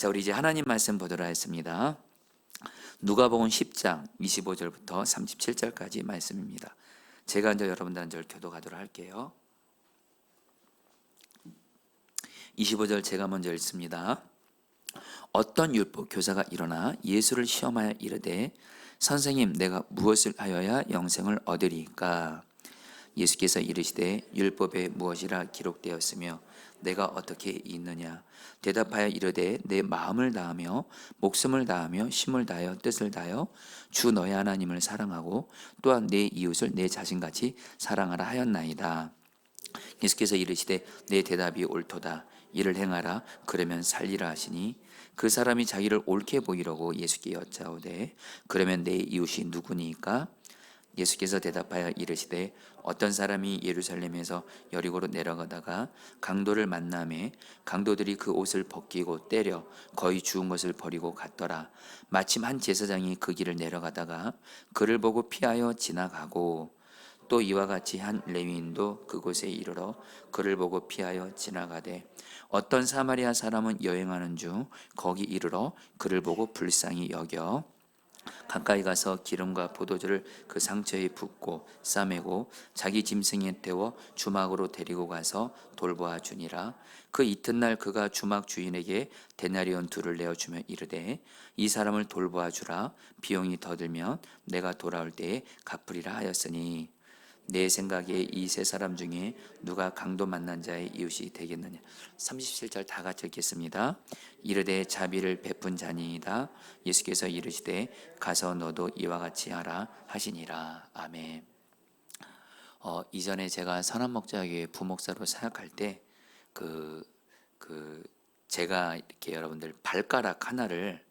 자, 우리 이제 하나님 말씀 보도록 하겠습니다. 누가복음 10장 25절부터 37절까지 말씀입니다. 제가 이제 여러분들 한 절 교독하도록 할게요. 25절 제가 먼저 읽습니다. 어떤 율법 교사가 일어나 예수를 시험하여 이르되 선생님, 내가 무엇을 하여야 영생을 얻으리까? 예수께서 이르시되 율법에 무엇이라 기록되었으며 내가 어떻게 읽느냐? 대답하여 이르되 내 마음을 다하며 목숨을 다하며 힘을 다하여 뜻을 다하여 주 너의 하나님을 사랑하고 또한 내 이웃을 내 자신같이 사랑하라 하였나이다. 예수께서 이르시되 내 대답이 옳도다. 이를 행하라. 그러면 살리라 하시니 그 사람이 자기를 옳게 보이려고 예수께 여짜오되 그러면 내 이웃이 누구니까? 예수께서 대답하여 이르시되 어떤 사람이 예루살렘에서 여리고로 내려가다가 강도를 만나매 강도들이 그 옷을 벗기고 때려 거의 죽은 것을 버리고 갔더라. 마침 한 제사장이 그 길을 내려가다가 그를 보고 피하여 지나가고 또 이와 같이 한 레위인도 그곳에 이르러 그를 보고 피하여 지나가되 어떤 사마리아 사람은 여행하는 중 거기 이르러 그를 보고 불쌍히 여겨 가까이 가서 기름과 포도주를 그 상처에 붓고 싸매고 자기 짐승에 태워 주막으로 데리고 가서 돌보아 주니라. 그 이튿날 그가 주막 주인에게 데나리온 둘을 내어주며 이르되 이 사람을 돌보아 주라. 비용이 더 들면 내가 돌아올 때에 갚으리라 하였으니 내 생각에 이 세 사람 중에 누가 강도 만난 자의 이웃이 되겠느냐. 37절 다 같이 읽겠습니다. 이르되 자비를 베푼 자니이다. 예수께서 이르시되 가서 너도 이와 같이 하라 하시니라. 아멘. 이전에 제가 선한목자교회 부목사로 사역할 때 제가 이렇게 여러분들 발가락 하나를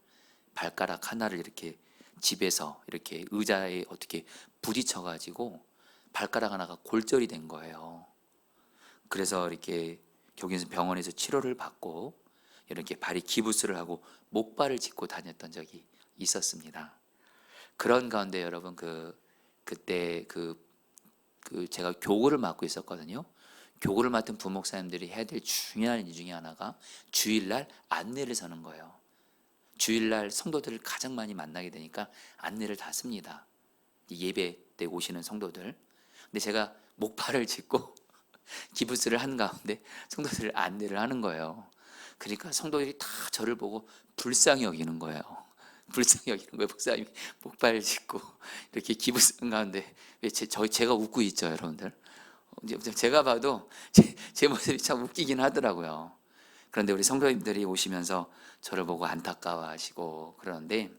이렇게 집에서 이렇게 의자에 어떻게 부딪혀 가지고 발가락 하나가 골절이 된 거예요. 그래서 이렇게 여기서 병원에서 치료를 받고 이렇게 발이 기부스를 하고 목발을 짚고 다녔던 적이 있었습니다. 그런 가운데 여러분 그때 제가 교구를 맡고 있었거든요. 교구를 맡은 부목사님들이 해야 될 중요한 일 중에 하나가 주일날 안내를 서는 거예요. 주일날 성도들을 가장 많이 만나게 되니까 안내를 다 씁니다. 예배 때 오시는 성도들. 근데 제가 목발을 짚고 기부스를 한 가운데 성도들을 안내를 하는 거예요. 그러니까 성도들이 다 저를 보고 불쌍히 여기는 거예요. 불쌍히 여기는 거예요. 목사님이 목발 짚고 이렇게 기부스 한 가운데 제가 웃고 있죠, 여러분들. 제가 봐도 제 모습이 참 웃기긴 하더라고요. 그런데 우리 성도님들이 오시면서 저를 보고 안타까워하시고 그러는데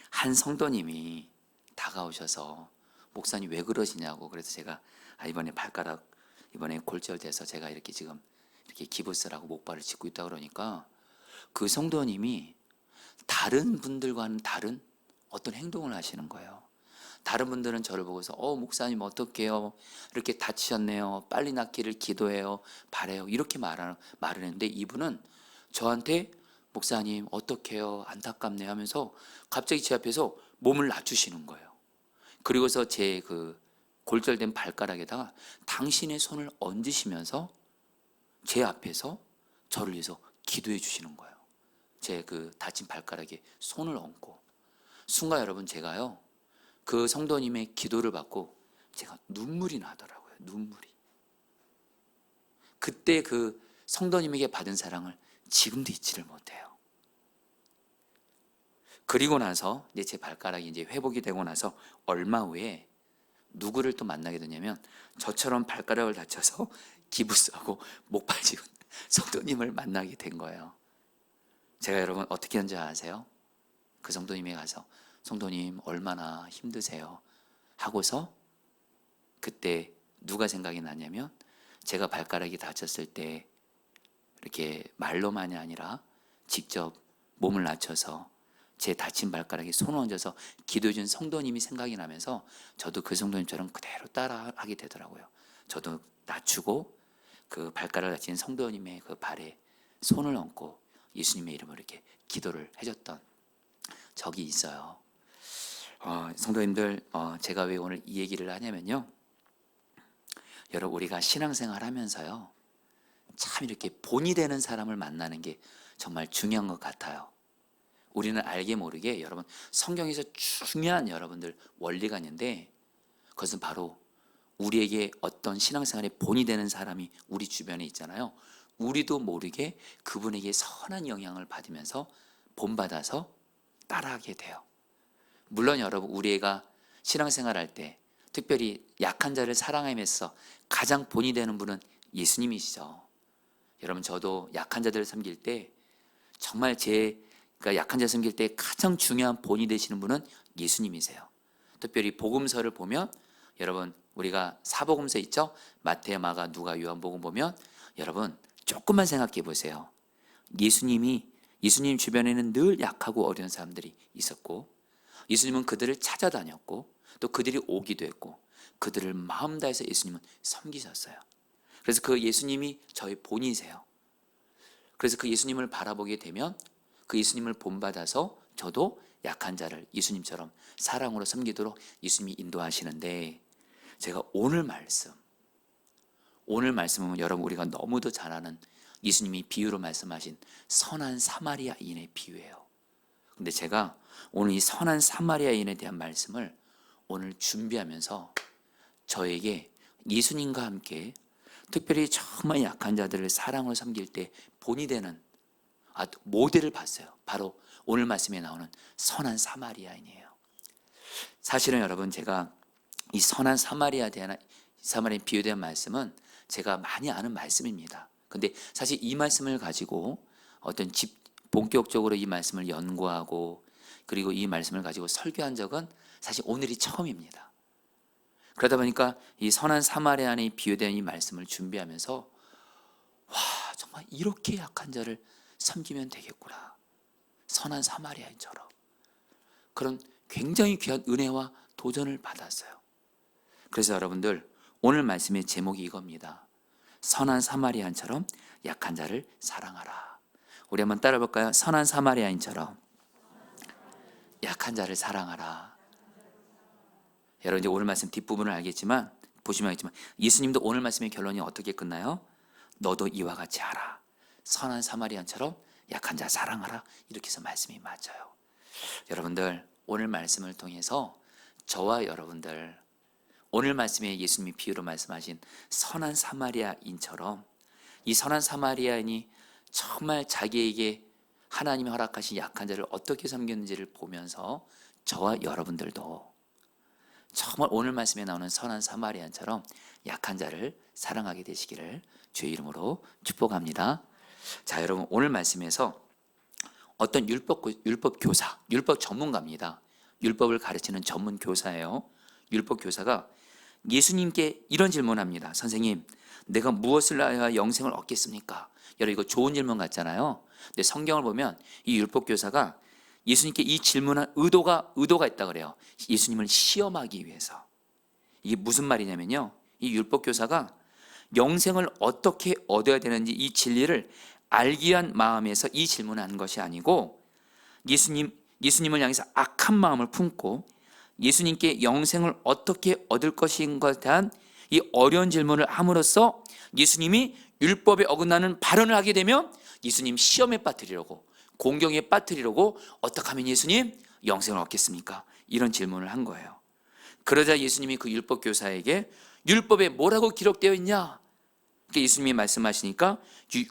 한 성도님이 다가오셔서 목사님 왜 그러시냐고. 그래서 제가 이번에 발가락 이번에 골절돼서 제가 이렇게 지금 이렇게 기부스라고 목발을 짚고 있다 그러니까 그 성도님이 다른 분들과는 다른 어떤 행동을 하시는 거예요. 다른 분들은 저를 보고서 목사님 어떡해요, 이렇게 다치셨네요, 빨리 낫기를 기도해요, 바래요, 이렇게 말을 했는데 이분은 저한테 목사님 어떡해요, 안타깝네요 하면서 갑자기 제 앞에서 몸을 낮추시는 거예요. 그리고서 제 골절된 발가락에다가 당신의 손을 얹으시면서 제 앞에서 저를 위해서 기도해 주시는 거예요. 제 다친 발가락에 손을 얹고. 순간 여러분 제가요 그 성도님의 기도를 받고 제가 눈물이 나더라고요. 눈물이. 그때 그 성도님에게 받은 사랑을 지금도 잊지를 못해요. 그리고 나서 이제 제 발가락이 이제 회복이 되고 나서 얼마 후에 누구를 또 만나게 되냐면 저처럼 발가락을 다쳐서 기부스하고 목발 짚은 성도님을 만나게 된 거예요. 제가 여러분 어떻게 한지 아세요? 그 성도님에 가서 성도님 얼마나 힘드세요 하고서 그때 누가 생각이 나냐면 제가 발가락이 다쳤을 때 이렇게 말로만이 아니라 직접 몸을 낮춰서 제 다친 발가락에 손을 얹어서 기도해 준 성도님이 생각이 나면서 저도 그 성도님처럼 그대로 따라하게 되더라고요. 저도 낮추고 그 발가락 다친 성도님의 그 발에 손을 얹고 예수님의 이름으로 이렇게 기도를 해줬던 적이 있어요. 성도님들, 제가 왜 오늘 이 얘기를 하냐면요, 여러분 우리가 신앙생활 하면서요 참 이렇게 본이 되는 사람을 만나는 게 정말 중요한 것 같아요. 우리는 알게 모르게 여러분 성경에서 중요한 여러분들 원리가 있는데 그것은 바로 우리에게 어떤 신앙생활의 본이 되는 사람이 우리 주변에 있잖아요. 우리도 모르게 그분에게 선한 영향을 받으면서 본받아서 따라하게 돼요. 물론 여러분 우리 애가 신앙생활할 때 특별히 약한 자를 사랑함에서 가장 본이 되는 분은 예수님이시죠. 여러분 저도 약한 자들을 섬길 때 정말 그러니까 약한 자 섬길 때 가장 중요한 본이 되시는 분은 예수님이세요. 특별히 복음서를 보면 여러분 우리가 사복음서 있죠? 마태, 마가, 누가, 요한복음 보면 여러분 조금만 생각해 보세요. 예수님 주변에는 늘 약하고 어려운 사람들이 있었고 예수님은 그들을 찾아다녔고 또 그들이 오기도 했고 그들을 마음 다해서 예수님은 섬기셨어요. 그래서 그 예수님이 저의 본이세요. 그래서 그 예수님을 바라보게 되면 그 예수님을 본받아서 저도 약한 자를 예수님처럼 사랑으로 섬기도록 예수님이 인도하시는데 제가 오늘 말씀은 여러분 우리가 너무도 잘 아는 예수님이 비유로 말씀하신 선한 사마리아인의 비유예요. 근데 제가 오늘 이 선한 사마리아인에 대한 말씀을 오늘 준비하면서 저에게 예수님과 함께 특별히 정말 약한 자들을 사랑으로 섬길 때 본이 되는 모델을 봤어요. 바로 오늘 말씀에 나오는 선한 사마리아인이에요. 사실은 여러분 제가 이 선한 사마리아인 비유에 대한 말씀은 제가 많이 아는 말씀입니다. 근데 사실 이 말씀을 가지고 본격적으로 이 말씀을 연구하고 그리고 이 말씀을 가지고 설교한 적은 사실 오늘이 처음입니다. 그러다 보니까 이 선한 사마리아인의 비유에 대한 이 말씀을 준비하면서 와 정말 이렇게 약한 자를 섬기면 되겠구나. 선한 사마리아인처럼 그런 굉장히 귀한 은혜와 도전을 받았어요. 그래서 여러분들 오늘 말씀의 제목이 이겁니다. 선한 사마리아인처럼 약한 자를 사랑하라. 우리 한번 따라 볼까요? 선한 사마리아인처럼 약한 자를 사랑하라. 여러분 이제 오늘 말씀 뒷부분을 알겠지만 보시면 알겠지만 예수님도 오늘 말씀의 결론이 어떻게 끝나요? 너도 이와 같이 하라. 선한 사마리아인처럼 약한 자 사랑하라. 이렇게 해서 말씀이 맞아요. 여러분들 오늘 말씀을 통해서 저와 여러분들 오늘 말씀에 예수님이 비유로 말씀하신 선한 사마리아인처럼 이 선한 사마리아인이 정말 자기에게 하나님이 허락하신 약한 자를 어떻게 섬겼는지를 보면서 저와 여러분들도 정말 오늘 말씀에 나오는 선한 사마리아인처럼 약한 자를 사랑하게 되시기를 주의 이름으로 축복합니다. 자, 여러분 오늘 말씀에서 어떤 율법 교사, 율법 전문가입니다. 율법을 가르치는 전문 교사예요. 율법 교사가 예수님께 이런 질문합니다. 선생님, 내가 무엇을 하여야 영생을 얻겠습니까? 여러분 이거 좋은 질문 같잖아요. 근데 성경을 보면 이 율법 교사가 예수님께 이 질문한 의도가 있다 그래요. 예수님을 시험하기 위해서. 이게 무슨 말이냐면요. 이 율법 교사가 영생을 어떻게 얻어야 되는지 이 진리를 알기 위한 마음에서 이 질문을 한 것이 아니고 예수님을 향해서 악한 마음을 품고 예수님께 영생을 어떻게 얻을 것인가에 대한 이 어려운 질문을 함으로써 예수님이 율법에 어긋나는 발언을 하게 되면 예수님 시험에 빠뜨리려고 공경에 빠뜨리려고 어떻게 하면 예수님 영생을 얻겠습니까? 이런 질문을 한 거예요. 그러자 예수님이 그 율법 교사에게 율법에 뭐라고 기록되어 있냐? 예수님이 말씀하시니까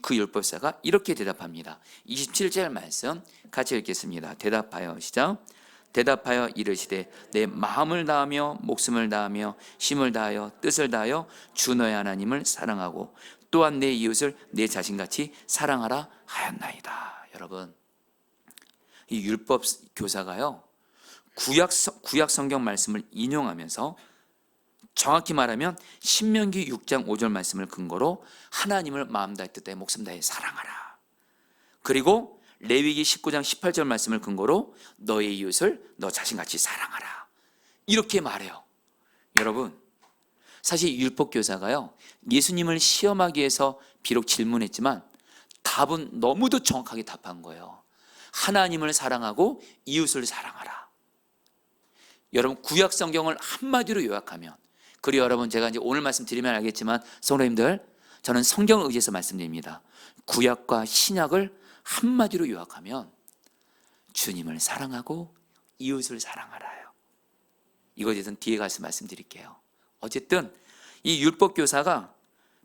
그 율법사가 이렇게 대답합니다. 27절 말씀 같이 읽겠습니다. 대답하여 시작. 대답하여 이르시되 내 마음을 다하며 목숨을 다하며 힘을 다하여 뜻을 다하여 주 너의 하나님을 사랑하고 또한 내 이웃을 내 자신같이 사랑하라 하였나이다. 여러분 이 율법 교사가요 구약 성경 말씀을 인용하면서 정확히 말하면 신명기 6장 5절 말씀을 근거로 하나님을 마음 다해 뜻 다해 목숨 다해 사랑하라. 그리고 레위기 19장 18절 말씀을 근거로 너의 이웃을 너 자신같이 사랑하라. 이렇게 말해요. 여러분 사실 율법 교사가요 예수님을 시험하기 위해서 비록 질문했지만 답은 너무도 정확하게 답한 거예요. 하나님을 사랑하고 이웃을 사랑하라. 여러분 구약 성경을 한마디로 요약하면 그리고 여러분 제가 이제 오늘 말씀 드리면 알겠지만 성도님들 저는 성경을 의지해서 말씀드립니다. 구약과 신약을 한마디로 요약하면 주님을 사랑하고 이웃을 사랑하라요. 이거에 대해서는 뒤에 가서 말씀드릴게요. 어쨌든 이 율법교사가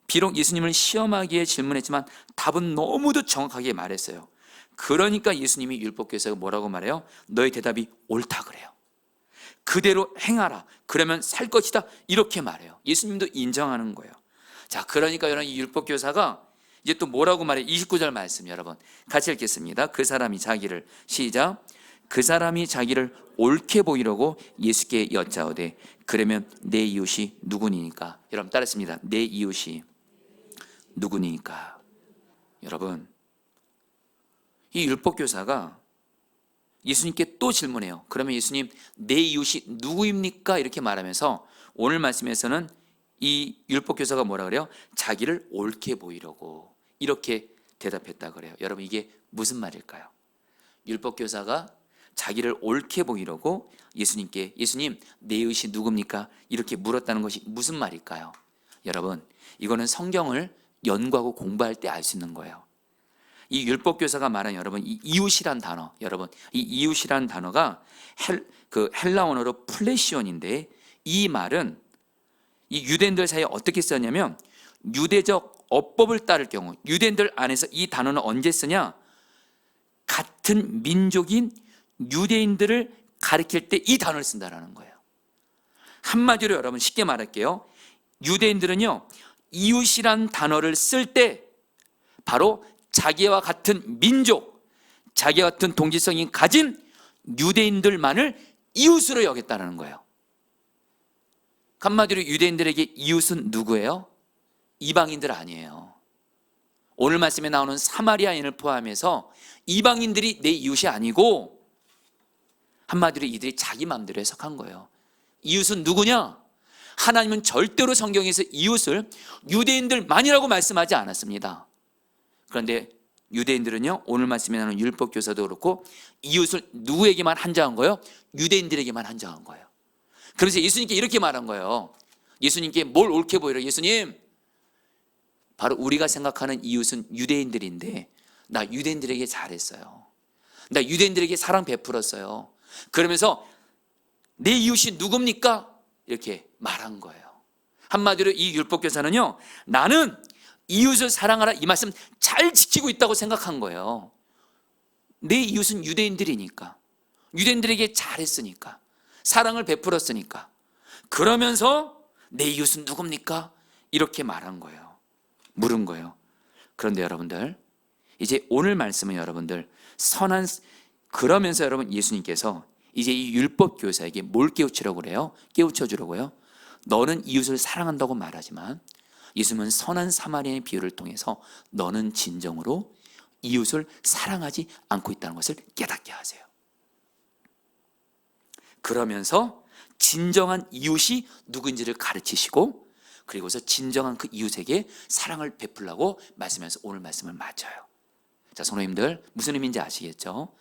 비록 예수님을 시험하기에 질문했지만 답은 너무도 정확하게 말했어요. 그러니까 예수님이 율법교사가 뭐라고 말해요? 너의 대답이 옳다 그래요. 그대로 행하라. 그러면 살 것이다. 이렇게 말해요. 예수님도 인정하는 거예요. 자, 그러니까 여러분 이 율법교사가 이제 또 뭐라고 말해요? 29절 말씀 여러분 같이 읽겠습니다. 그 사람이 자기를 시작. 그 사람이 자기를 옳게 보이려고 예수께 여짜오되 그러면 내 이웃이 누구니까? 여러분 따라했습니다. 내 이웃이 누구니까? 여러분 이 율법교사가 예수님께 또 질문해요. 그러면 예수님 내 이웃이 누구입니까? 이렇게 말하면서 오늘 말씀에서는 이 율법교사가 뭐라 그래요? 자기를 옳게 보이려고 이렇게 대답했다 그래요. 여러분 이게 무슨 말일까요? 율법교사가 자기를 옳게 보이려고 예수님께 예수님 내 이웃이 누굽니까? 이렇게 물었다는 것이 무슨 말일까요? 여러분 이거는 성경을 연구하고 공부할 때 알 수 있는 거예요. 이 율법교사가 말한 여러분 이 이웃이란 단어 여러분 이 이웃이란 단어가 헬라 언어로 플레시온인데 이 말은 이 유대인들 사이에 어떻게 썼냐면 유대적 어법을 따를 경우 유대인들 안에서 이 단어는 언제 쓰냐? 같은 민족인 유대인들을 가리킬 때 이 단어를 쓴다라는 거예요. 한마디로 여러분 쉽게 말할게요. 유대인들은요 이웃이란 단어를 쓸 때 바로 자기와 같은 민족, 자기와 같은 동질성이 가진 유대인들만을 이웃으로 여겼다는 거예요. 한마디로 유대인들에게 이웃은 누구예요? 이방인들 아니에요. 오늘 말씀에 나오는 사마리아인을 포함해서 이방인들이 내 이웃이 아니고 한마디로 이들이 자기 마음대로 해석한 거예요. 이웃은 누구냐? 하나님은 절대로 성경에서 이웃을 유대인들만이라고 말씀하지 않았습니다. 그런데 유대인들은요 오늘 말씀에 나오는 율법교사도 그렇고 이웃을 누구에게만 한정한 거예요? 유대인들에게만 한정한 거예요. 그래서 예수님께 이렇게 말한 거예요. 예수님께 뭘 옳게 보이라? 예수님 바로 우리가 생각하는 이웃은 유대인들인데 나 유대인들에게 잘했어요. 나 유대인들에게 사랑 베풀었어요. 그러면서 내 이웃이 누굽니까? 이렇게 말한 거예요. 한마디로 이 율법교사는요 나는 이웃을 사랑하라 이 말씀 잘 지키고 있다고 생각한 거예요. 내 이웃은 유대인들이니까 유대인들에게 잘했으니까 사랑을 베풀었으니까 그러면서 내 이웃은 누굽니까? 이렇게 말한 거예요. 물은 거예요. 그런데 여러분들 이제 오늘 말씀은 여러분들 선한 그러면서 여러분 예수님께서 이제 이 율법 교사에게 뭘 깨우치려고 그래요? 깨우쳐 주려고요. 너는 이웃을 사랑한다고 말하지만 예수님은 선한 사마리아의 비유를 통해서 너는 진정으로 이웃을 사랑하지 않고 있다는 것을 깨닫게 하세요. 그러면서 진정한 이웃이 누군지를 가르치시고 그리고서 진정한 그 이웃에게 사랑을 베풀라고 말씀하면서 오늘 말씀을 마쳐요. 자, 성도님들 무슨 의미인지 아시겠죠?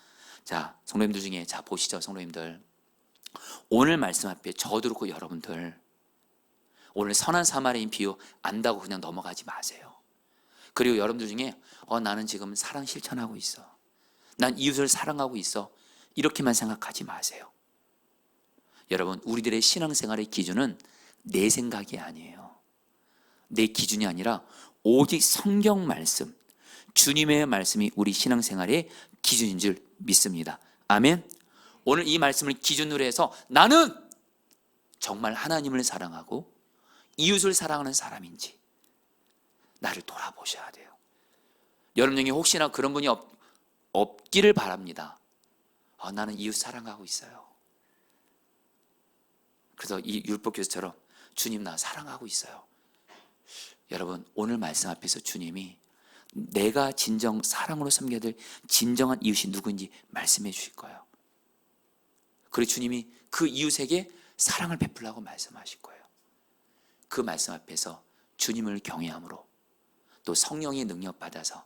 자, 성도님들 중에 자 보시죠. 성도님들 오늘 말씀 앞에 저도 그렇고 여러분들 오늘 선한 사마리아인 비유 안다고 그냥 넘어가지 마세요. 그리고 여러분들 중에 나는 지금 사랑 실천하고 있어. 난 이웃을 사랑하고 있어. 이렇게만 생각하지 마세요. 여러분 우리들의 신앙생활의 기준은 내 생각이 아니에요. 내 기준이 아니라 오직 성경 말씀 주님의 말씀이 우리 신앙생활의 기준인 줄 믿습니다. 아멘. 오늘 이 말씀을 기준으로 해서 나는 정말 하나님을 사랑하고 이웃을 사랑하는 사람인지 나를 돌아보셔야 돼요. 여러분 중에 혹시나 그런 분이 없기를 바랍니다. 나는 이웃 사랑하고 있어요. 그래서 이 율법교사처럼 주님 나 사랑하고 있어요. 여러분 오늘 말씀 앞에서 주님이 내가 진정 사랑으로 섬겨야 될 진정한 이웃이 누구인지 말씀해 주실 거예요. 그리고 주님이 그 이웃에게 사랑을 베풀라고 말씀하실 거예요. 그 말씀 앞에서 주님을 경외함으로 또 성령의 능력 받아서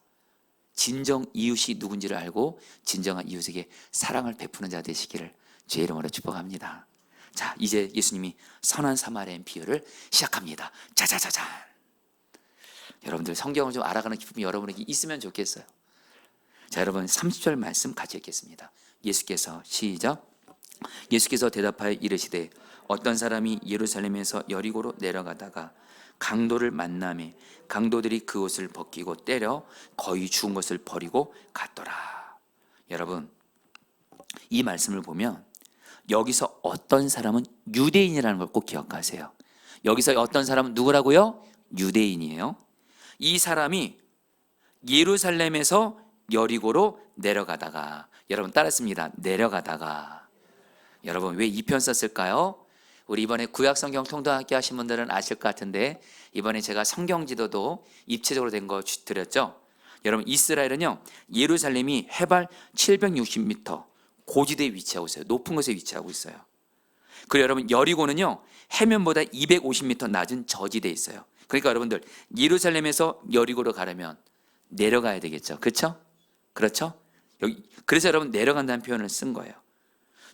진정 이웃이 누군지를 알고 진정한 이웃에게 사랑을 베푸는 자 되시기를 주의 이름으로 축복합니다. 자, 이제 예수님이 선한 사마리아인 비유를 시작합니다. 자자자잔. 여러분들 성경을 좀 알아가는 기쁨이 여러분에게 있으면 좋겠어요. 자, 여러분 30절 말씀 같이 읽겠습니다. 예수께서 시작. 예수께서 대답하여 이르시되 어떤 사람이 예루살렘에서 여리고로 내려가다가 강도를 만나매 강도들이 그 옷을 벗기고 때려 거의 죽은 것을 버리고 갔더라. 여러분, 이 말씀을 보면 여기서 어떤 사람은 유대인이라는 걸 꼭 기억하세요. 여기서 어떤 사람은 누구라고요? 유대인이에요. 이 사람이 예루살렘에서 여리고로 내려가다가, 여러분 따랐습니다. 내려가다가. 여러분 왜 이 편 썼을까요? 우리 이번에 구약성경 통독학교 하신 분들은 아실 것 같은데, 이번에 제가 성경지도도 입체적으로 된 거 드렸죠. 여러분 이스라엘은요, 예루살렘이 해발 760m 고지대에 위치하고 있어요. 높은 곳에 위치하고 있어요. 그리고 여러분 여리고는요, 해면보다 250m 낮은 저지대에 있어요. 그러니까 여러분들 예루살렘에서 여리고로 가려면 내려가야 되겠죠. 그렇죠? 그렇죠? 여기 그래서 여러분 내려간다는 표현을 쓴 거예요.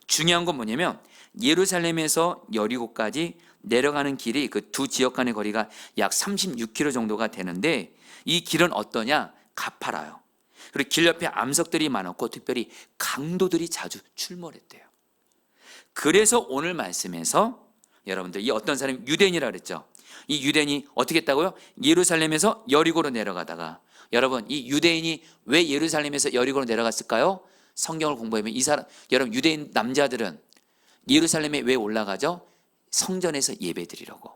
중요한 건 뭐냐면 예루살렘에서 여리고까지 내려가는 길이 그 두 지역 간의 거리가 약 36km 정도가 되는데, 이 길은 어떠냐? 가파라요. 그리고 길 옆에 암석들이 많았고 특별히 강도들이 자주 출몰했대요. 그래서 오늘 말씀에서 여러분들 이 어떤 사람이 유대인이라 그랬죠. 이 유대인이 어떻게 했다고요? 예루살렘에서 여리고로 내려가다가, 여러분 이 유대인이 왜 예루살렘에서 여리고로 내려갔을까요? 성경을 공부하면 이 사람, 여러분 유대인 남자들은 예루살렘에 왜 올라가죠? 성전에서 예배드리려고.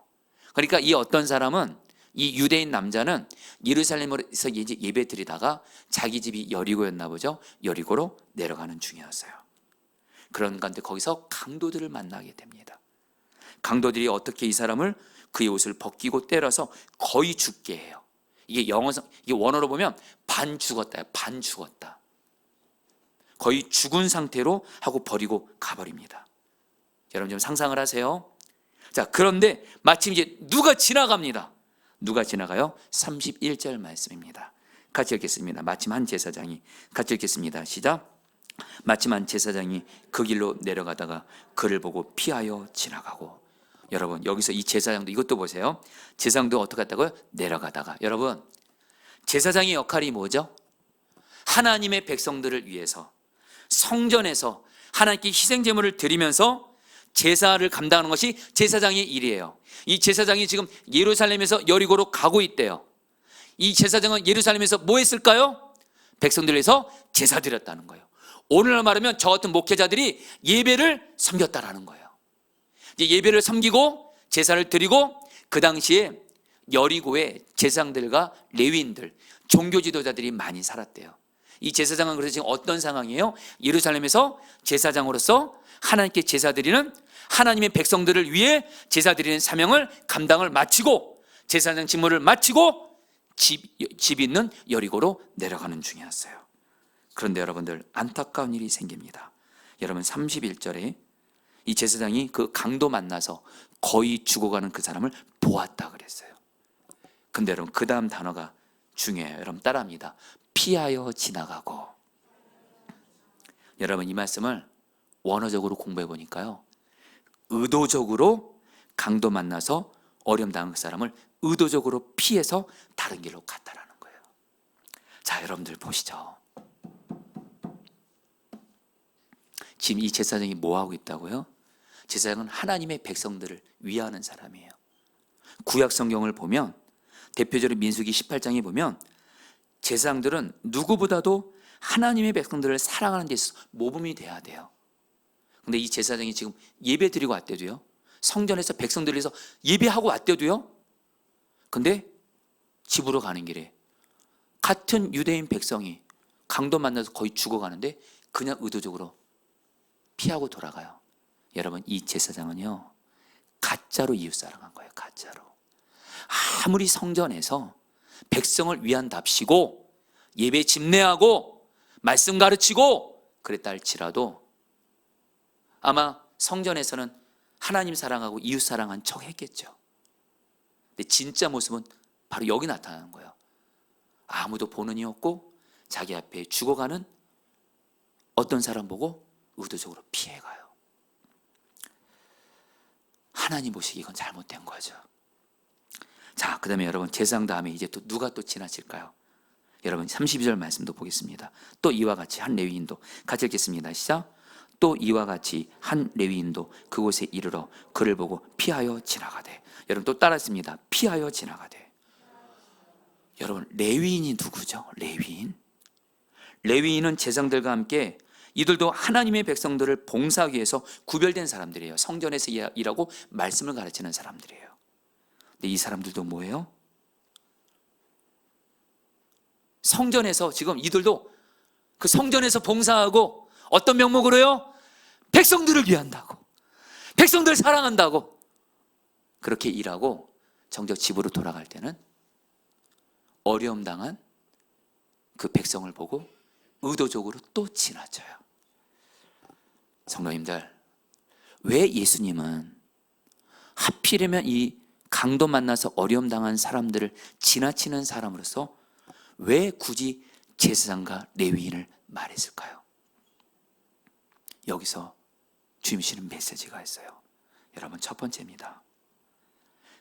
그러니까 이 어떤 사람은, 이 유대인 남자는 예루살렘에서 예배드리다가 자기 집이 여리고였나 보죠. 여리고로 내려가는 중이었어요. 그런 가운데 거기서 강도들을 만나게 됩니다. 강도들이 어떻게 이 사람을 그의 옷을 벗기고 때려서 거의 죽게 해요. 이게 이게 원어로 보면 반 죽었다요. 반 죽었다. 거의 죽은 상태로 하고 버리고 가버립니다. 여러분 좀 상상을 하세요. 자, 그런데 마침 이제 누가 지나갑니다. 누가 지나가요? 31절 말씀입니다. 같이 읽겠습니다. 마침 한 제사장이, 같이 읽겠습니다. 시작. 마침 한 제사장이 그 길로 내려가다가 그를 보고 피하여 지나가고. 여러분 여기서 이 제사장도 이것도 보세요. 제사장도 어떻게 했다고요? 내려가다가. 여러분 제사장의 역할이 뭐죠? 하나님의 백성들을 위해서 성전에서 하나님께 희생제물을 드리면서 제사를 감당하는 것이 제사장의 일이에요. 이 제사장이 지금 예루살렘에서 여리고로 가고 있대요. 이 제사장은 예루살렘에서 뭐 했을까요? 백성들을 위해서 제사 드렸다는 거예요. 오늘날 말하면 저 같은 목회자들이 예배를 섬겼다라는 거예요. 이제 예배를 섬기고 제사를 드리고, 그 당시에 여리고에 제사장들과 레위인들, 종교 지도자들이 많이 살았대요. 이 제사장은 그래서 지금 어떤 상황이에요? 예루살렘에서 제사장으로서 하나님께 제사 드리는, 하나님의 백성들을 위해 제사 드리는 사명을 감당을 마치고, 제사장 직무를 마치고 집 있는 여리고로 내려가는 중이었어요. 그런데 여러분들 안타까운 일이 생깁니다. 여러분 31절에 이 제사장이 그 강도 만나서 거의 죽어가는 그 사람을 보았다 그랬어요. 근데 여러분 그 다음 단어가 중요해요. 여러분 따라합니다. 피하여 지나가고. 여러분 이 말씀을 원어적으로 공부해 보니까요, 의도적으로 강도 만나서 어려움 당한 그 사람을 의도적으로 피해서 다른 길로 갔다라는 거예요. 자, 여러분들 보시죠. 지금 이 제사장이 뭐 하고 있다고요? 제사장은 하나님의 백성들을 위하는 사람이에요. 구약 성경을 보면 대표적으로 민수기 18장에 보면 제사장들은 누구보다도 하나님의 백성들을 사랑하는 데 있어서 모범이 돼야 돼요. 근데 이 제사장이 지금 예배 드리고 왔대도요, 성전에서 백성들을 위해서 예배하고 왔대도요, 근데 집으로 가는 길에 같은 유대인 백성이 강도 만나서 거의 죽어가는데 그냥 의도적으로 피하고 돌아가요. 여러분 이 제사장은요, 가짜로 이웃사랑한 거예요. 가짜로. 아무리 성전에서 백성을 위한답시고 예배 집례하고 말씀 가르치고 그랬다 할지라도 아마 성전에서는 하나님 사랑하고 이웃 사랑한 척 했겠죠. 근데 진짜 모습은 바로 여기 나타나는 거예요. 아무도 보는 이 없고 자기 앞에 죽어가는 어떤 사람 보고 의도적으로 피해가요. 하나님 보시기 이건 잘못된 거죠. 자, 그 다음에 여러분 제사장 다음에 이제 또 누가 또 지나칠까요? 여러분 32절 말씀도 보겠습니다. 또 이와 같이 한 레위인도, 같이 읽겠습니다. 시작. 또 이와 같이 한 레위인도 그곳에 이르러 그를 보고 피하여 지나가되. 여러분 또 따라했습니다. 피하여 지나가되. 여러분 레위인이 누구죠? 레위인은 제사장들과 함께 이들도 하나님의 백성들을 봉사하기 위해서 구별된 사람들이에요. 성전에서 일하고 말씀을 가르치는 사람들이에요. 근데 이 사람들도 뭐예요? 성전에서 지금 이들도 그 성전에서 봉사하고 어떤 명목으로요? 백성들을 위한다고, 백성들을 사랑한다고 그렇게 일하고 정작 집으로 돌아갈 때는 어려움 당한 그 백성을 보고 의도적으로 또 지나쳐요. 성도님들, 왜 예수님은 하필이면 이 강도 만나서 어려움 당한 사람들을 지나치는 사람으로서 왜 굳이 제사장과 레위인을 말했을까요? 여기서 주님 주시는 메시지가 있어요. 여러분 첫 번째입니다.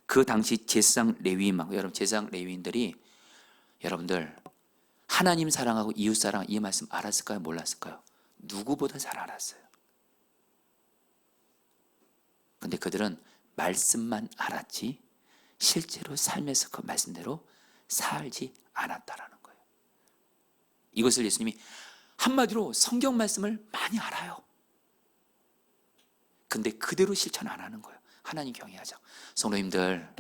그 당시 제사장 레위인만, 여러분 제사장 레위인들이 여러분들 하나님 사랑하고 이웃 사랑, 이 말씀 알았을까요? 몰랐을까요? 누구보다 잘 알았어요. 근데 그들은 말씀만 알았지 실제로 삶에서 그 말씀대로 살지 않았다라는 거예요. 이것을 예수님이 한마디로 성경 말씀을 많이 알아요. 근데 그대로 실천 안 하는 거예요. 하나님 경외하자. 성도님들,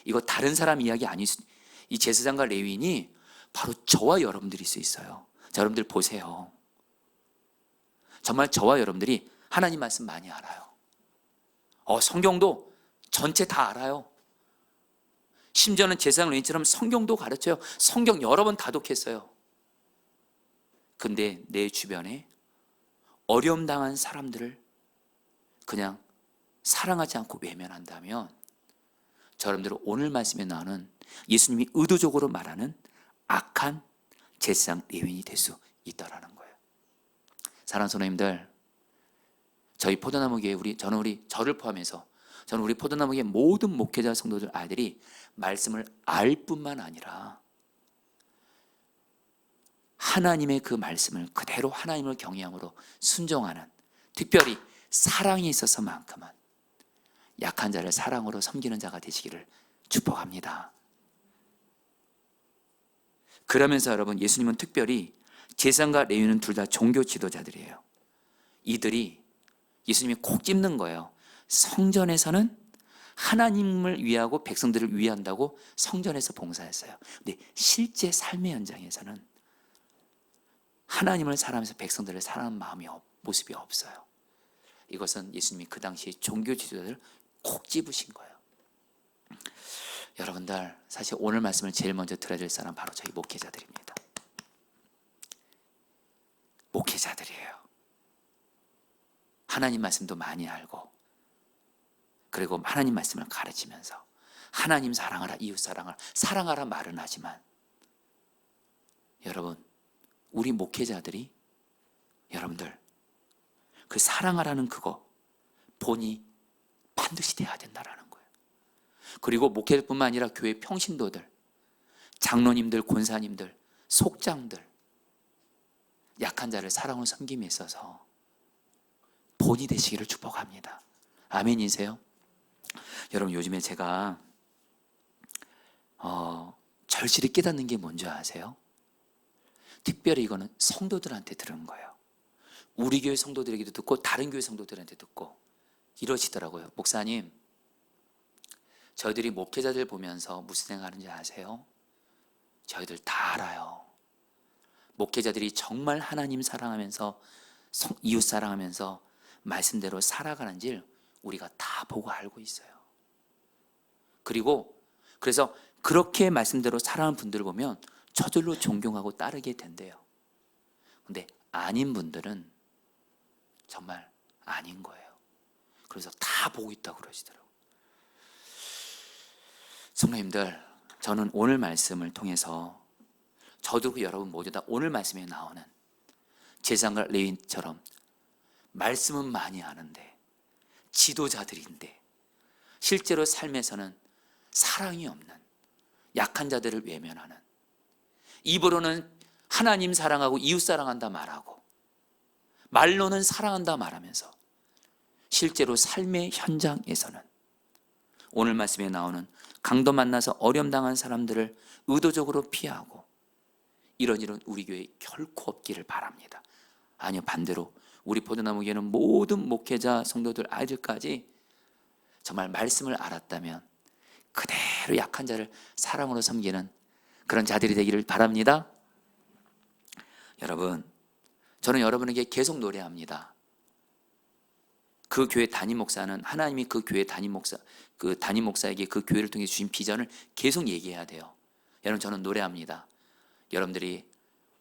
이거 다른 사람 이야기 아닐 수, 이 제사장과 레위인이 바로 저와 여러분들일 수 있어요. 자, 여러분들 보세요. 정말 저와 여러분들이 하나님 말씀 많이 알아요. 성경도 전체 다 알아요. 심지어는 제사장 레위인처럼 성경도 가르쳐요. 성경 여러 번 다독했어요. 근데 내 주변에 어려움 당한 사람들을 그냥 사랑하지 않고 외면한다면 저 여러분들은 오늘 말씀에 나오는 예수님이 의도적으로 말하는 악한 제사장 레위인이 될 수 있다라는 거예요. 사랑하는 성도님들, 저희 포도나무 교회 저를 포함해서 저는 우리 포도나무 교회 모든 목회자 성도들 아이들이 말씀을 알 뿐만 아니라 하나님의 그 말씀을 그대로 하나님을 경외함으로 순종하는, 특별히 사랑이 있어서만큼은 약한 자를 사랑으로 섬기는 자가 되시기를 축복합니다. 그러면서 여러분, 예수님은 특별히 제사장과 레위인은 둘 다 종교 지도자들이에요. 이들이 예수님이 콕 찝는 거예요. 성전에서는 하나님을 위하고 백성들을 위한다고 성전에서 봉사했어요. 근데 실제 삶의 현장에서는 하나님을 사랑하면서 백성들을 사랑하는 모습이 없어요. 이것은 예수님이 그 당시 종교 지도자들을 콕 집으신 거예요. 여러분들, 사실 오늘 말씀을 제일 먼저 들어야 될 사람 바로 저희 목회자들입니다. 목회자들이에요. 하나님 말씀도 많이 알고, 그리고 하나님 말씀을 가르치면서 하나님 사랑하라, 이웃 사랑하라 말은 하지만, 여러분, 우리 목회자들이 여러분들 그 사랑하라는 그거 본이 반드시 돼야 된다라는 거예요. 그리고 목회자뿐만 아니라 교회 평신도들, 장로님들, 권사님들, 속장들, 약한 자를 사랑으로 섬김에 있어서 본이 되시기를 축복합니다. 아멘이세요? 여러분, 요즘에 제가 절실히 깨닫는 게 뭔지 아세요? 특별히 이거는 성도들한테 들은 거예요. 우리 교회 성도들에게도 듣고 다른 교회 성도들한테 듣고 이러시더라고요. 목사님, 저희들이 목회자들 보면서 무슨 생각하는지 아세요? 저희들 다 알아요. 목회자들이 정말 하나님 사랑하면서 이웃 사랑하면서 말씀대로 살아가는지를 우리가 다 보고 알고 있어요. 그래서 그렇게 말씀대로 살아가는 분들을 보면 저절로 존경하고 따르게 된대요. 근데 아닌 분들은 정말 아닌 거예요. 그래서 다 보고 있다고 그러시더라고요. 성도님들, 저는 오늘 말씀을 통해서 저도 여러분 모두 다 오늘 말씀에 나오는 제사장과 레위인처럼 말씀은 많이 아는데 지도자들인데 실제로 삶에서는 사랑이 없는 약한 자들을 외면하는 입으로는 하나님 사랑하고 이웃 사랑한다 말하고, 말로는 사랑한다 말하면서 실제로 삶의 현장에서는 오늘 말씀에 나오는 강도 만나서 어려움 당한 사람들을 의도적으로 피하고, 이런 일은 우리 교회에 결코 없기를 바랍니다. 아니요, 반대로 우리 포도나무 교회는 모든 목회자, 성도들, 아이들까지 정말 말씀을 알았다면 그대로 약한 자를 사랑으로 섬기는 그런 자들이 되기를 바랍니다. 여러분, 저는 여러분에게 계속 노래합니다. 그 교회 담임 목사는 하나님이 그 교회 담임 목사에게 그 교회를 통해 주신 비전을 계속 얘기해야 돼요. 여러분, 저는 노래합니다. 여러분들이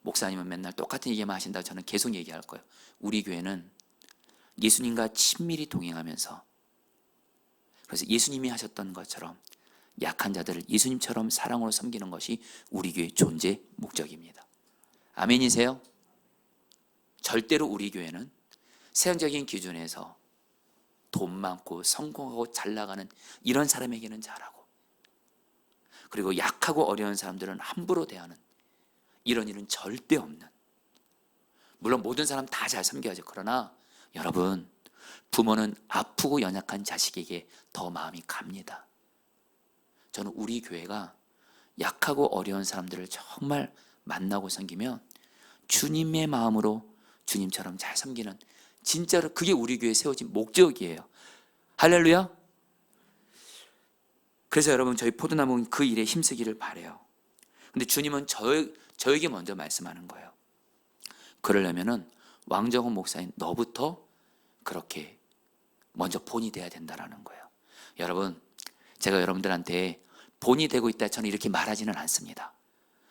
목사님은 맨날 똑같은 얘기만 하신다, 저는 계속 얘기할 거예요. 우리 교회는 예수님과 친밀히 동행하면서, 그래서 예수님이 하셨던 것처럼 약한 자들을 예수님처럼 사랑으로 섬기는 것이 우리 교회의 존재 목적입니다. 아멘이세요? 절대로 우리 교회는 세상적인 기준에서 돈 많고 성공하고 잘 나가는 이런 사람에게는 잘하고, 그리고 약하고 어려운 사람들은 함부로 대하는 이런 일은 절대 없는, 물론 모든 사람 다 잘 섬겨야죠. 그러나 여러분, 부모는 아프고 연약한 자식에게 더 마음이 갑니다. 저는 우리 교회가 약하고 어려운 사람들을 정말 만나고 섬기면 주님의 마음으로 주님처럼 잘 섬기는, 진짜로 그게 우리 교회에 세워진 목적이에요. 할렐루야. 그래서 여러분, 저희 포도나무는 그 일에 힘쓰기를 바라요. 근데 주님은 저에게 먼저 말씀하는 거예요. 그러려면은 왕정훈 목사님, 너부터 그렇게 먼저 본이 돼야 된다라는 거예요. 여러분, 제가 여러분들한테 본이 되고 있다 저는 이렇게 말하지는 않습니다.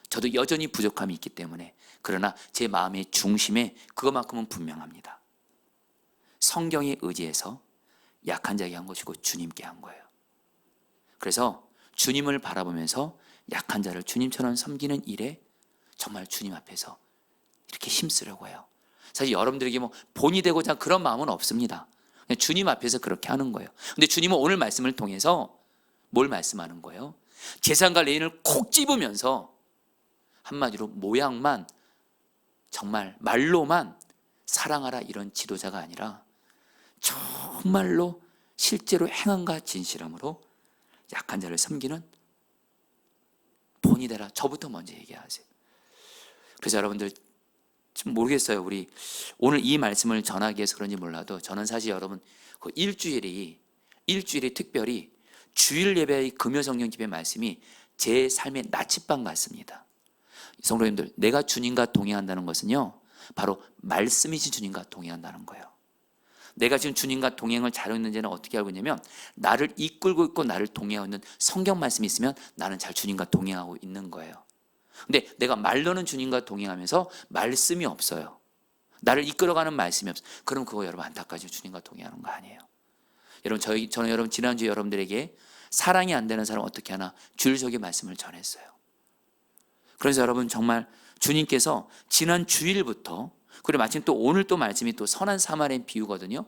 저도 여전히 부족함이 있기 때문에. 그러나 제 마음의 중심에 그것만큼은 분명합니다. 성경에 의지해서 약한 자에게 한 것이고 주님께 한 거예요. 그래서 주님을 바라보면서 약한 자를 주님처럼 섬기는 일에 정말 주님 앞에서 이렇게 힘쓰려고 해요. 사실 여러분들에게 뭐 본이 되고자 그런 마음은 없습니다. 그냥 주님 앞에서 그렇게 하는 거예요. 근데 주님은 오늘 말씀을 통해서 뭘 말씀하는 거예요? 재산과 레인을 콕 집으면서 한마디로 모양만, 정말 말로만 사랑하라 이런 지도자가 아니라 정말로 실제로 행함과 진실함으로 약한 자를 섬기는 본이 되라. 저부터 먼저 얘기하세요. 그래서 여러분들 좀 모르겠어요. 우리 오늘 이 말씀을 전하기 위해서 그런지 몰라도 저는 사실 여러분 그 일주일에 특별히 주일 예배의 금요성령 집회 말씀이 제 삶의 나침반 같습니다. 성도님들, 내가 주님과 동행한다는 것은요, 바로 말씀이신 주님과 동행한다는 거예요. 내가 지금 주님과 동행을 잘하고 있는지는 어떻게 알고 있냐면, 나를 이끌고 있고 나를 동행하고 있는 성경 말씀이 있으면 나는 잘 주님과 동행하고 있는 거예요. 근데 내가 말로는 주님과 동행하면서 말씀이 없어요. 나를 이끌어가는 말씀이 없어요. 그럼 그거 여러분 안타까워서 주님과 동행하는 거 아니에요. 여러분, 저는 여러분 지난주에 여러분들에게 사랑이 안 되는 사람 어떻게 하나 주일적인 말씀을 전했어요. 그래서 여러분 정말 주님께서 지난 주일부터, 그리고 마침 또 오늘 또 말씀이 또 선한 사마리아인 비유거든요.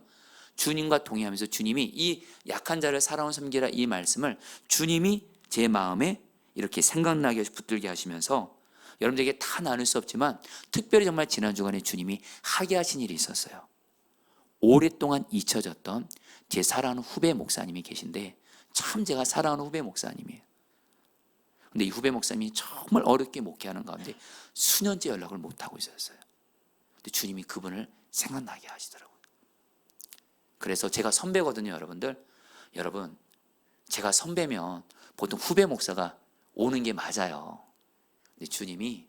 주님과 동행하면서 주님이 이 약한 자를 사랑으로 섬기라 이 말씀을 주님이 제 마음에 이렇게 생각나게 붙들게 하시면서 여러분들에게 다 나눌 수 없지만 특별히 정말 지난 주간에 주님이 하게 하신 일이 있었어요. 오랫동안 잊혀졌던 제 사랑하는 후배 목사님이 계신데, 참 제가 사랑하는 후배 목사님이에요. 근데 이 후배 목사님이 정말 어렵게 목회하는 가운데 수년째 연락을 못하고 있었어요. 근데 주님이 그분을 생각나게 하시더라고요. 그래서 제가 선배거든요, 여러분들. 여러분, 제가 선배면 보통 후배 목사가 오는 게 맞아요. 근데 주님이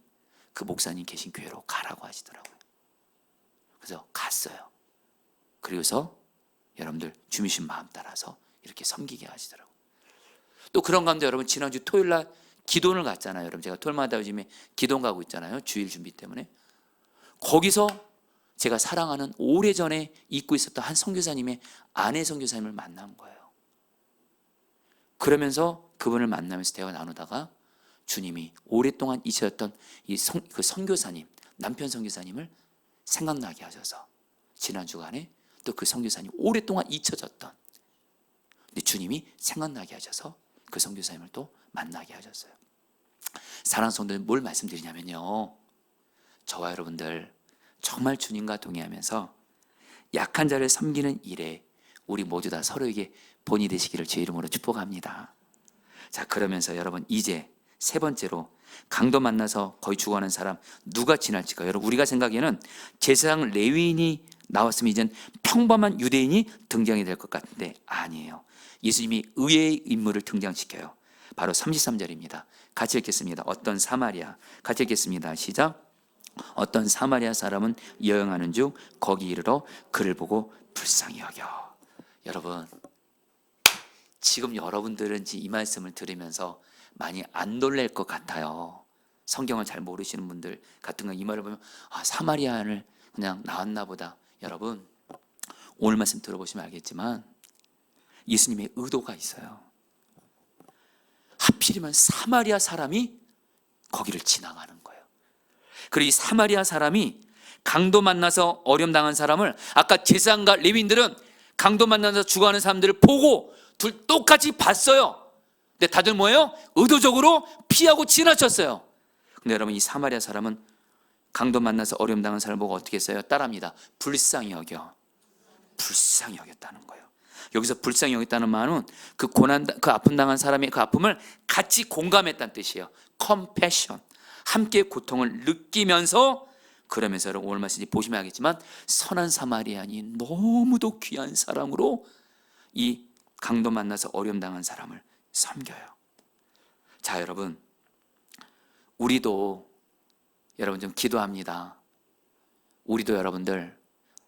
그 목사님 계신 교회로 가라고 하시더라고요. 그래서 갔어요. 그리고서 여러분들 주미신 마음 따라서 이렇게 섬기게 하시더라고요. 또 그런 가운데 여러분, 지난주 토요일 날 기도원을 갔잖아요. 여러분, 제가 토요일마다 요즘에 기도원 가고 있잖아요. 주일 준비 때문에. 거기서 제가 사랑하는 오래전에 잊고 있었던 한 선교사님의 아내 선교사님을 만난 거예요. 그러면서 그분을 만나면서 대화 나누다가 주님이 오랫동안 잊혀졌던 그 선교사님, 남편 선교사님을 생각나게 하셔서 지난 주간에 또 그 선교사님 오랫동안 잊혀졌던, 근데 주님이 생각나게 하셔서 그 선교사님을 또 만나게 하셨어요. 사랑하는 성도들, 뭘 말씀드리냐면요, 저와 여러분들 정말 주님과 동의하면서 약한 자를 섬기는 일에 우리 모두 다 서로에게 본이 되시기를 제 이름으로 축복합니다. 자, 그러면서 여러분, 이제 세 번째로 강도 만나서 거의 죽어가는 사람 누가 지날지가, 여러분 우리가 생각에는 제사장 레위인이 나왔으면 이젠 평범한 유대인이 등장이 될 것 같은데 아니에요. 예수님이 의외의 인물을 등장시켜요. 바로 33절입니다. 같이 읽겠습니다. 어떤 사마리아, 같이 읽겠습니다. 시작. 어떤 사마리아 사람은 여행하는 중 거기 이르러 그를 보고 불쌍히 여겨. 여러분, 지금 여러분들은 이 말씀을 들으면서 많이 안 놀랄 것 같아요. 성경을 잘 모르시는 분들 같은 거 이 말을 보면 사마리아인을 그냥 나왔나 보다. 여러분, 오늘 말씀 들어보시면 알겠지만 예수님의 의도가 있어요. 하필이면 사마리아 사람이 거기를 지나가는 거예요. 그리고 이 사마리아 사람이 강도 만나서 어려움 당한 사람을, 아까 제사장과 레위인들은 강도 만나서 죽어가는 사람들을 보고 둘 똑같이 봤어요. 근데 다들 뭐예요? 의도적으로 피하고 지나쳤어요. 근데 여러분, 이 사마리아 사람은 강도 만나서 어려움 당한 사람을 보고 어떻게 했어요? 따라합니다. 불쌍히 여겨. 불쌍히 여겼다는 거예요. 여기서 불쌍히 여겼다는 말은 그 고난, 그 아픔 당한 사람의 그 아픔을 같이 공감했다는 뜻이에요. compassion. 함께 고통을 느끼면서, 그러면서 여러분 오늘 말씀 보시면 알겠지만 선한 사마리아인이 너무도 귀한 사람으로 이 강도 만나서 어려움 당한 사람을 섬겨요. 자, 여러분, 우리도 여러분 좀 기도합니다. 우리도 여러분들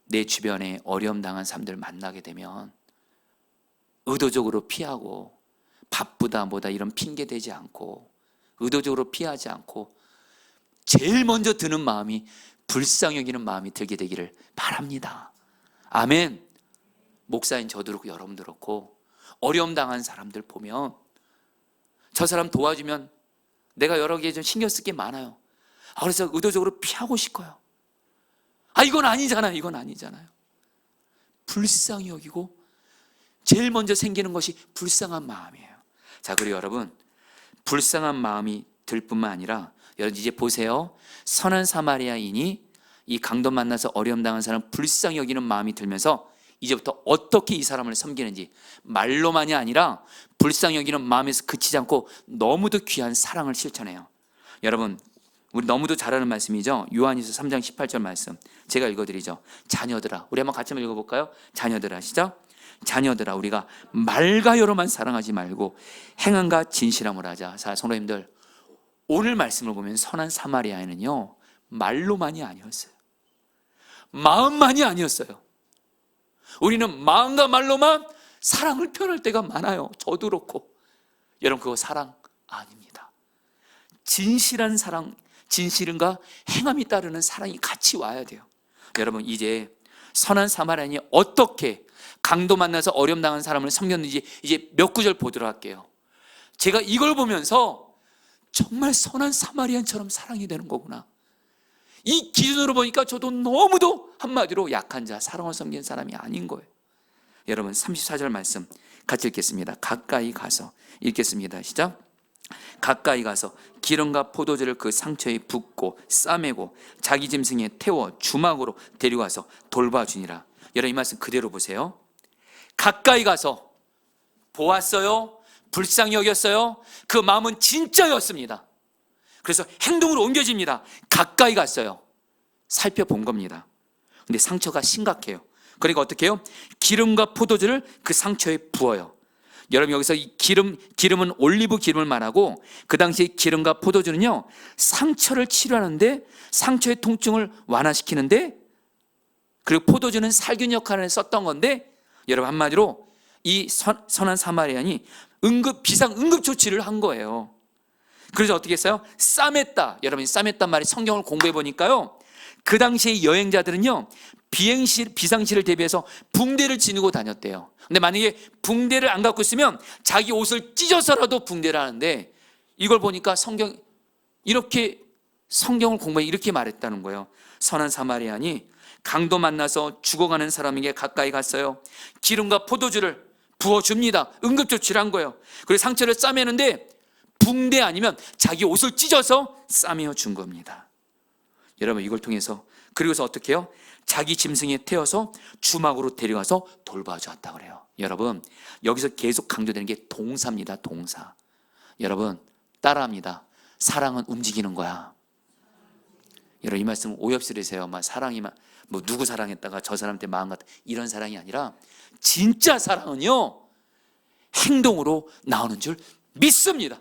내 주변에 어려움 당한 사람들 만나게 되면 의도적으로 피하고 바쁘다 뭐다 이런 핑계 대지 않고 의도적으로 피하지 않고 제일 먼저 드는 마음이 불쌍히 여기는 마음이 들게 되기를 바랍니다. 아멘. 목사인 저도 그렇고 여러분도 그렇고 어려움 당한 사람들 보면 저 사람 도와주면 내가 여러 개 좀 신경 쓸 게 많아요. 그래서 의도적으로 피하고 싶어요. 이건 아니잖아요. 이건 아니잖아요. 불쌍히 여기고 제일 먼저 생기는 것이 불쌍한 마음이에요. 자, 그리고 여러분, 불쌍한 마음이 들 뿐만 아니라 여러분 이제 보세요. 선한 사마리아인이 이 강도 만나서 어려움 당한 사람 불쌍히 여기는 마음이 들면서 이제부터 어떻게 이 사람을 섬기는지, 말로만이 아니라 불쌍히 여기는 마음에서 그치지 않고 너무도 귀한 사랑을 실천해요. 여러분, 우리 너무도 잘 아는 말씀이죠. 요한일서 3장 18절 말씀 제가 읽어드리죠. 자녀들아, 우리 한번 같이 한번 읽어볼까요? 자녀들아, 시작. 자녀들아, 우리가 말과 여로만 사랑하지 말고 행함과 진실함을 하자. 자, 성도님들, 오늘 말씀을 보면 선한 사마리아인은요 말로만이 아니었어요. 마음만이 아니었어요. 우리는 마음과 말로만 사랑을 표현할 때가 많아요. 저도 그렇고. 여러분, 그거 사랑 아닙니다. 진실한 사랑, 진실과 행함이 따르는 사랑이 같이 와야 돼요. 여러분, 이제 선한 사마리아인이 어떻게 강도 만나서 어려움 당한 사람을 섬겼는지 이제 몇 구절 보도록 할게요. 제가 이걸 보면서 정말 선한 사마리아인처럼 사랑이 되는 거구나. 이 기준으로 보니까 저도 너무도 한마디로 약한 자, 사랑을 섬기는 사람이 아닌 거예요. 여러분, 34절 말씀 같이 읽겠습니다. 가까이 가서 읽겠습니다. 시작. 가까이 가서 기름과 포도주를 그 상처에 붓고 싸매고 자기 짐승에 태워 주막으로 데려가서 돌봐주니라. 여러분, 이 말씀 그대로 보세요. 가까이 가서 보았어요. 불쌍히 여겼어요. 그 마음은 진짜였습니다. 그래서 행동으로 옮겨집니다. 가까이 갔어요. 살펴본 겁니다. 근데 상처가 심각해요. 그러니까 어떻게 해요? 기름과 포도주를 그 상처에 부어요. 여러분, 여기서 이 기름은 올리브 기름을 말하고, 그 당시에 기름과 포도주는요 상처를 치료하는데, 상처의 통증을 완화시키는데, 그리고 포도주는 살균 역할을 썼던 건데, 여러분 한마디로 이 선한 사마리아인이 비상 응급 조치를 한 거예요. 그래서 어떻게 했어요? 싸맸다. 여러분, 싸맸단 말이 성경을 공부해 보니까요, 그 당시에 여행자들은요 비상시를 대비해서 붕대를 지니고 다녔대요. 근데 만약에 붕대를 안 갖고 있으면 자기 옷을 찢어서라도 붕대를 하는데, 이걸 보니까 성경을 공부해 이렇게 말했다는 거예요. 선한 사마리아인이 강도 만나서 죽어가는 사람에게 가까이 갔어요. 기름과 포도주를 부어줍니다. 응급조치를 한 거예요. 그리고 상처를 싸매는데 붕대 아니면 자기 옷을 찢어서 싸매어 준 겁니다. 여러분, 이걸 통해서 그리고서 어떻게 해요? 자기 짐승에 태워서 주막으로 데려가서 돌봐주었다 그래요. 여러분, 여기서 계속 강조되는 게 동사입니다. 동사. 여러분, 따라합니다. 사랑은 움직이는 거야. 여러분, 이 말씀 오해 없이 들으세요. 사랑이 뭐 누구 사랑했다가 저 사람한테 마음 같다 이런 사랑이 아니라 진짜 사랑은요, 행동으로 나오는 줄 믿습니다.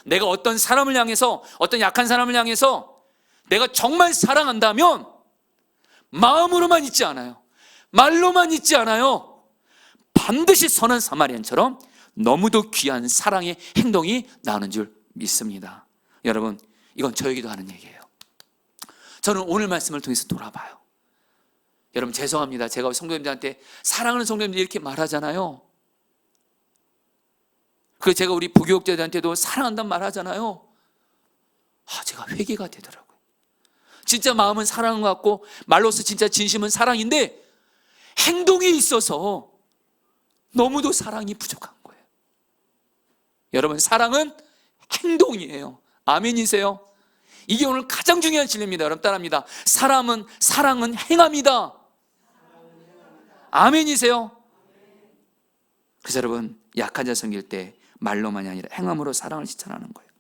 내가 어떤 사람을 향해서, 어떤 약한 사람을 향해서 내가 정말 사랑한다면 마음으로만 있지 않아요. 말로만 있지 않아요. 반드시 선한 사마리안처럼 너무도 귀한 사랑의 행동이 나오는 줄 믿습니다. 여러분, 이건 저에게도 하는 얘기예요. 저는 오늘 말씀을 통해서 돌아봐요. 여러분, 죄송합니다. 제가 성도님들한테 사랑하는 성도님들이 이렇게 말하잖아요. 그리고 제가 우리 부교육자들한테도 사랑한다는 말 하잖아요. 제가 회개가 되더라고요. 진짜 마음은 사랑인 것 같고 말로서 진짜 진심은 사랑인데 행동이 있어서 너무도 사랑이 부족한 거예요. 여러분, 사랑은 행동이에요. 아멘이세요? 이게 오늘 가장 중요한 진리입니다. 여러분, 따라합니다. 사랑은 행함이다. 아멘이세요? 그래서 여러분, 약한 자 섬길 때 말로만이 아니라 행함으로 사랑을 실천하는 거예요.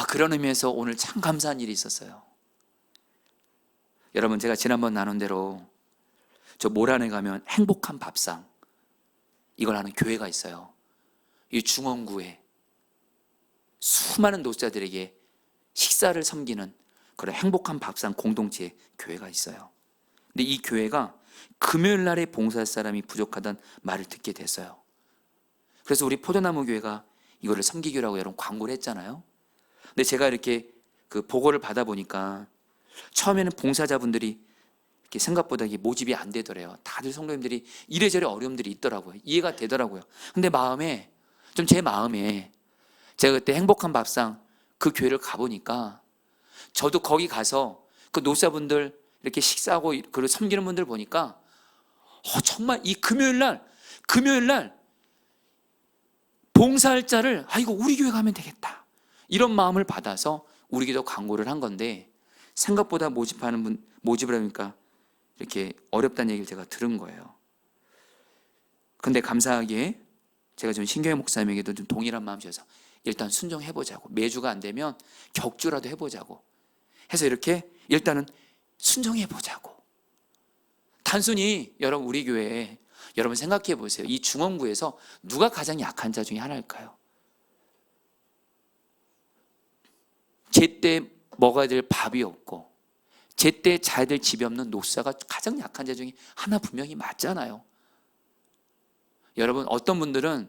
그런 의미에서 오늘 참 감사한 일이 있었어요. 여러분, 제가 지난번 나눈 대로 저 모란에 가면 행복한 밥상, 이걸 하는 교회가 있어요. 이 중원구에 수많은 노자들에게 식사를 섬기는 그런 행복한 밥상 공동체 교회가 있어요. 근데 이 교회가 금요일 날에 봉사할 사람이 부족하다는 말을 듣게 됐어요. 그래서 우리 포도나무 교회가 이거를 섬기기라고 여러분 광고를 했잖아요. 근데 제가 이렇게 그 보고를 받아보니까 처음에는 봉사자분들이 이렇게 생각보다 이게 모집이 안 되더래요. 다들 성도님들이 이래저래 어려움들이 있더라고요. 이해가 되더라고요. 근데 제 마음에 제가 그때 행복한 밥상 그 교회를 가보니까 저도 거기 가서 그 노사분들 이렇게 식사하고 그리고 섬기는 분들 보니까 정말 이 금요일 날 봉사할 자를 이거 우리 교회 가면 되겠다 이런 마음을 받아서 우리 교회도 광고를 한 건데 생각보다 모집을 하니까 이렇게 어렵다는 얘기를 제가 들은 거예요. 근데 감사하게 제가 좀 신경의 목사님에게도 좀 동일한 마음 주셔서 일단 순종해보자고, 매주가 안 되면 격주라도 해보자고 해서 이렇게 일단은 순종해보자고. 단순히 여러분, 우리 교회에 여러분 생각해 보세요. 이 중원구에서 누가 가장 약한 자 중에 하나일까요? 제때 먹어야 될 밥이 없고 제때 자야 될 집이 없는 노사가 가장 약한 자 중에 하나 분명히 맞잖아요. 여러분, 어떤 분들은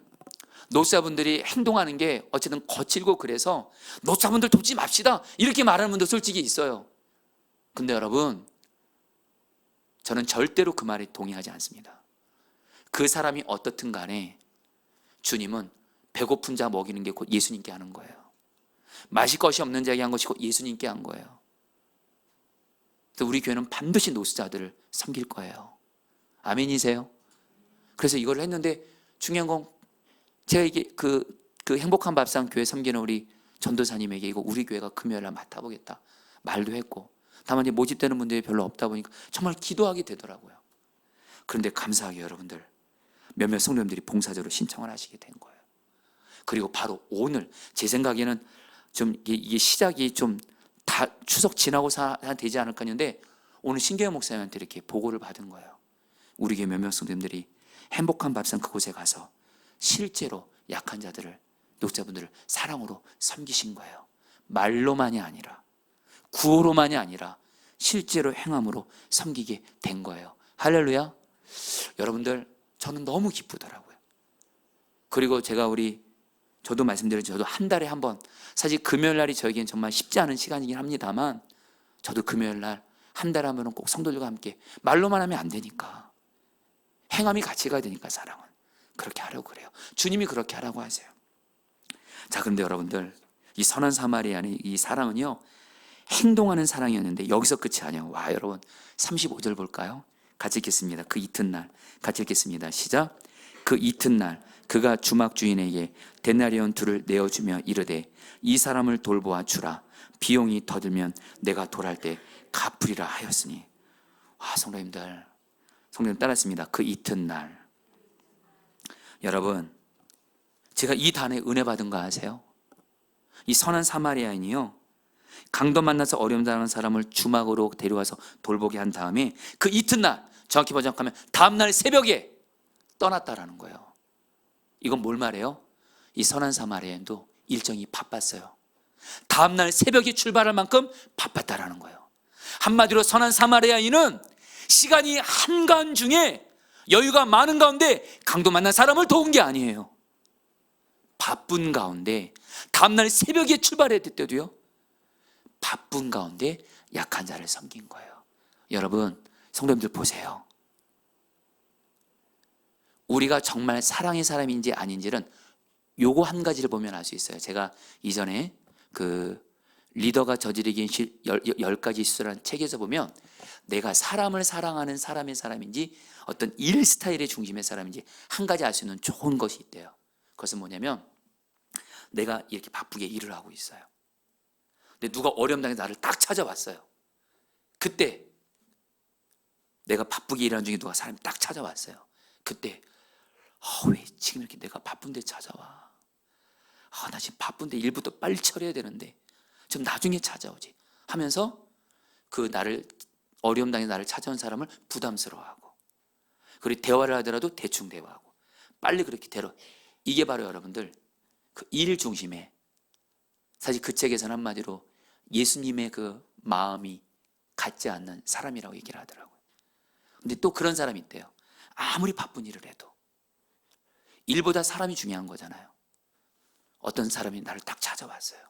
노사분들이 행동하는 게 어쨌든 거칠고 그래서 노사분들 돕지 맙시다 이렇게 말하는 분도 솔직히 있어요. 근데 여러분, 저는 절대로 그 말에 동의하지 않습니다. 그 사람이 어떻든 간에 주님은 배고픈 자 먹이는 게 곧 예수님께 하는 거예요. 마실 것이 없는 자에게 한 것이 곧 예수님께 한 거예요. 그래서 우리 교회는 반드시 노수자들을 섬길 거예요. 아멘이세요? 그래서 이걸 했는데 중요한 건 제가 이게 그 행복한 밥상 교회 섬기는 우리 전도사님에게 이거 우리 교회가 금요일날 맡아보겠다 말도 했고, 다만 모집되는 분들이 별로 없다 보니까 정말 기도하게 되더라고요. 그런데 감사하게 여러분들 몇몇 성도님들이 봉사자로 신청을 하시게 된 거예요. 그리고 바로 오늘 제 생각에는 좀 이게 시작이 좀 다 추석 지나고 되지 않을까 했는데 오늘 신경영 목사님한테 이렇게 보고를 받은 거예요. 우리 교회 몇몇 성도님들이 행복한 밥상 그곳에 가서 실제로 약한 자들을, 노자분들을 사랑으로 섬기신 거예요. 말로만이 아니라, 구호로만이 아니라 실제로 행함으로 섬기게 된 거예요. 할렐루야. 여러분들, 저는 너무 기쁘더라고요. 그리고 저도 말씀드렸죠. 저도 한 달에 한 번, 사실 금요일 날이 저에겐 정말 쉽지 않은 시간이긴 합니다만 저도 금요일 날 한 달에 한 번은 꼭 성도들과 함께, 말로만 하면 안 되니까 행함이 같이 가야 되니까 사랑은 그렇게 하려고 그래요. 주님이 그렇게 하라고 하세요. 자, 그런데 여러분들, 이 선한 사마리아의 이 사랑은요, 행동하는 사랑이었는데 여기서 끝이 아니에요. 와, 여러분 35절 볼까요? 같이 읽겠습니다. 그 이튿날, 같이 읽겠습니다. 시작. 그 이튿날 그가 주막 주인에게 데나리온 둘을 내어주며 이르되 이 사람을 돌보아 주라. 비용이 더 들면 내가 돌아갈 때 갚으리라 하였으니. 성도님들 따랐습니다. 그 이튿날. 여러분, 제가 이 단에 은혜 받은 거 아세요? 이 선한 사마리아인이요, 강도 만나서 어려움 당하는 사람을 주막으로 데려와서 돌보게 한 다음에 그 이튿날, 정확히 번역하면 다음날 새벽에 떠났다라는 거예요. 이건 뭘 말해요? 이 선한 사마리아인도 일정이 바빴어요. 다음날 새벽에 출발할 만큼 바빴다라는 거예요. 한마디로 선한 사마리아인은 시간이 한가한 중에 여유가 많은 가운데 강도 만난 사람을 도운 게 아니에요. 바쁜 가운데 다음날 새벽에 출발했을 때도요, 바쁜 가운데 약한 자를 섬긴 거예요. 여러분, 성도님들 보세요. 우리가 정말 사랑의 사람인지 아닌지는 요거 한 가지를 보면 알 수 있어요. 제가 이전에 그 리더가 저지르기 10가지 실수라는 책에서 보면 내가 사람을 사랑하는 사람의 사람인지 어떤 일 스타일의 중심의 사람인지 한 가지 알 수 있는 좋은 것이 있대요. 그것은 뭐냐면, 내가 이렇게 바쁘게 일을 하고 있어요. 근데 누가 어려움 당해 나를 딱 찾아왔어요. 그때 내가 바쁘게 일하는 중에 누가 사람이 딱 찾아왔어요. 그때 왜 지금 이렇게 내가 바쁜데 찾아와? 나 지금 바쁜데 일부터 빨리 처리해야 되는데 좀 나중에 찾아오지 하면서 그 나를 어려움 당해 나를 찾아온 사람을 부담스러워하고, 그리고 대화를 하더라도 대충 대화하고 빨리 그렇게 이게 바로 여러분들 그 일 중심에, 사실 그 책에서는 한마디로 예수님의 그 마음이 같지 않는 사람이라고 얘기를 하더라고요. 근데 또 그런 사람이 있대요. 아무리 바쁜 일을 해도 일보다 사람이 중요한 거잖아요. 어떤 사람이 나를 딱 찾아왔어요.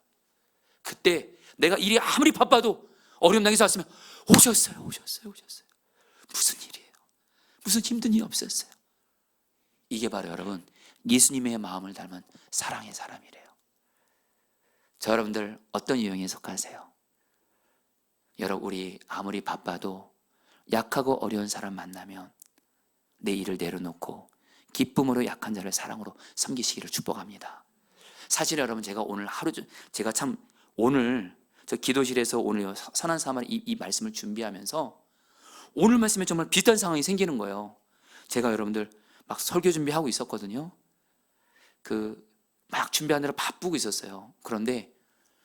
그때 내가 일이 아무리 바빠도 어려움 당해서 왔으면 오셨어요. 무슨 일이에요? 무슨 힘든 일이 없었어요? 이게 바로 여러분 예수님의 마음을 닮은 사랑의 사람이래요. 저 여러분들 어떤 유형에 속하세요? 여러분, 우리 아무리 바빠도 약하고 어려운 사람 만나면 내 일을 내려놓고 기쁨으로 약한 자를 사랑으로 섬기시기를 축복합니다. 사실 여러분, 제가 오늘 제가 참 오늘 저 기도실에서 오늘 선한 사마리 이 말씀을 준비하면서 오늘 말씀에 정말 비슷한 상황이 생기는 거예요. 제가 여러분들 막 설교 준비하고 있었거든요. 막 준비하느라 바쁘고 있었어요. 그런데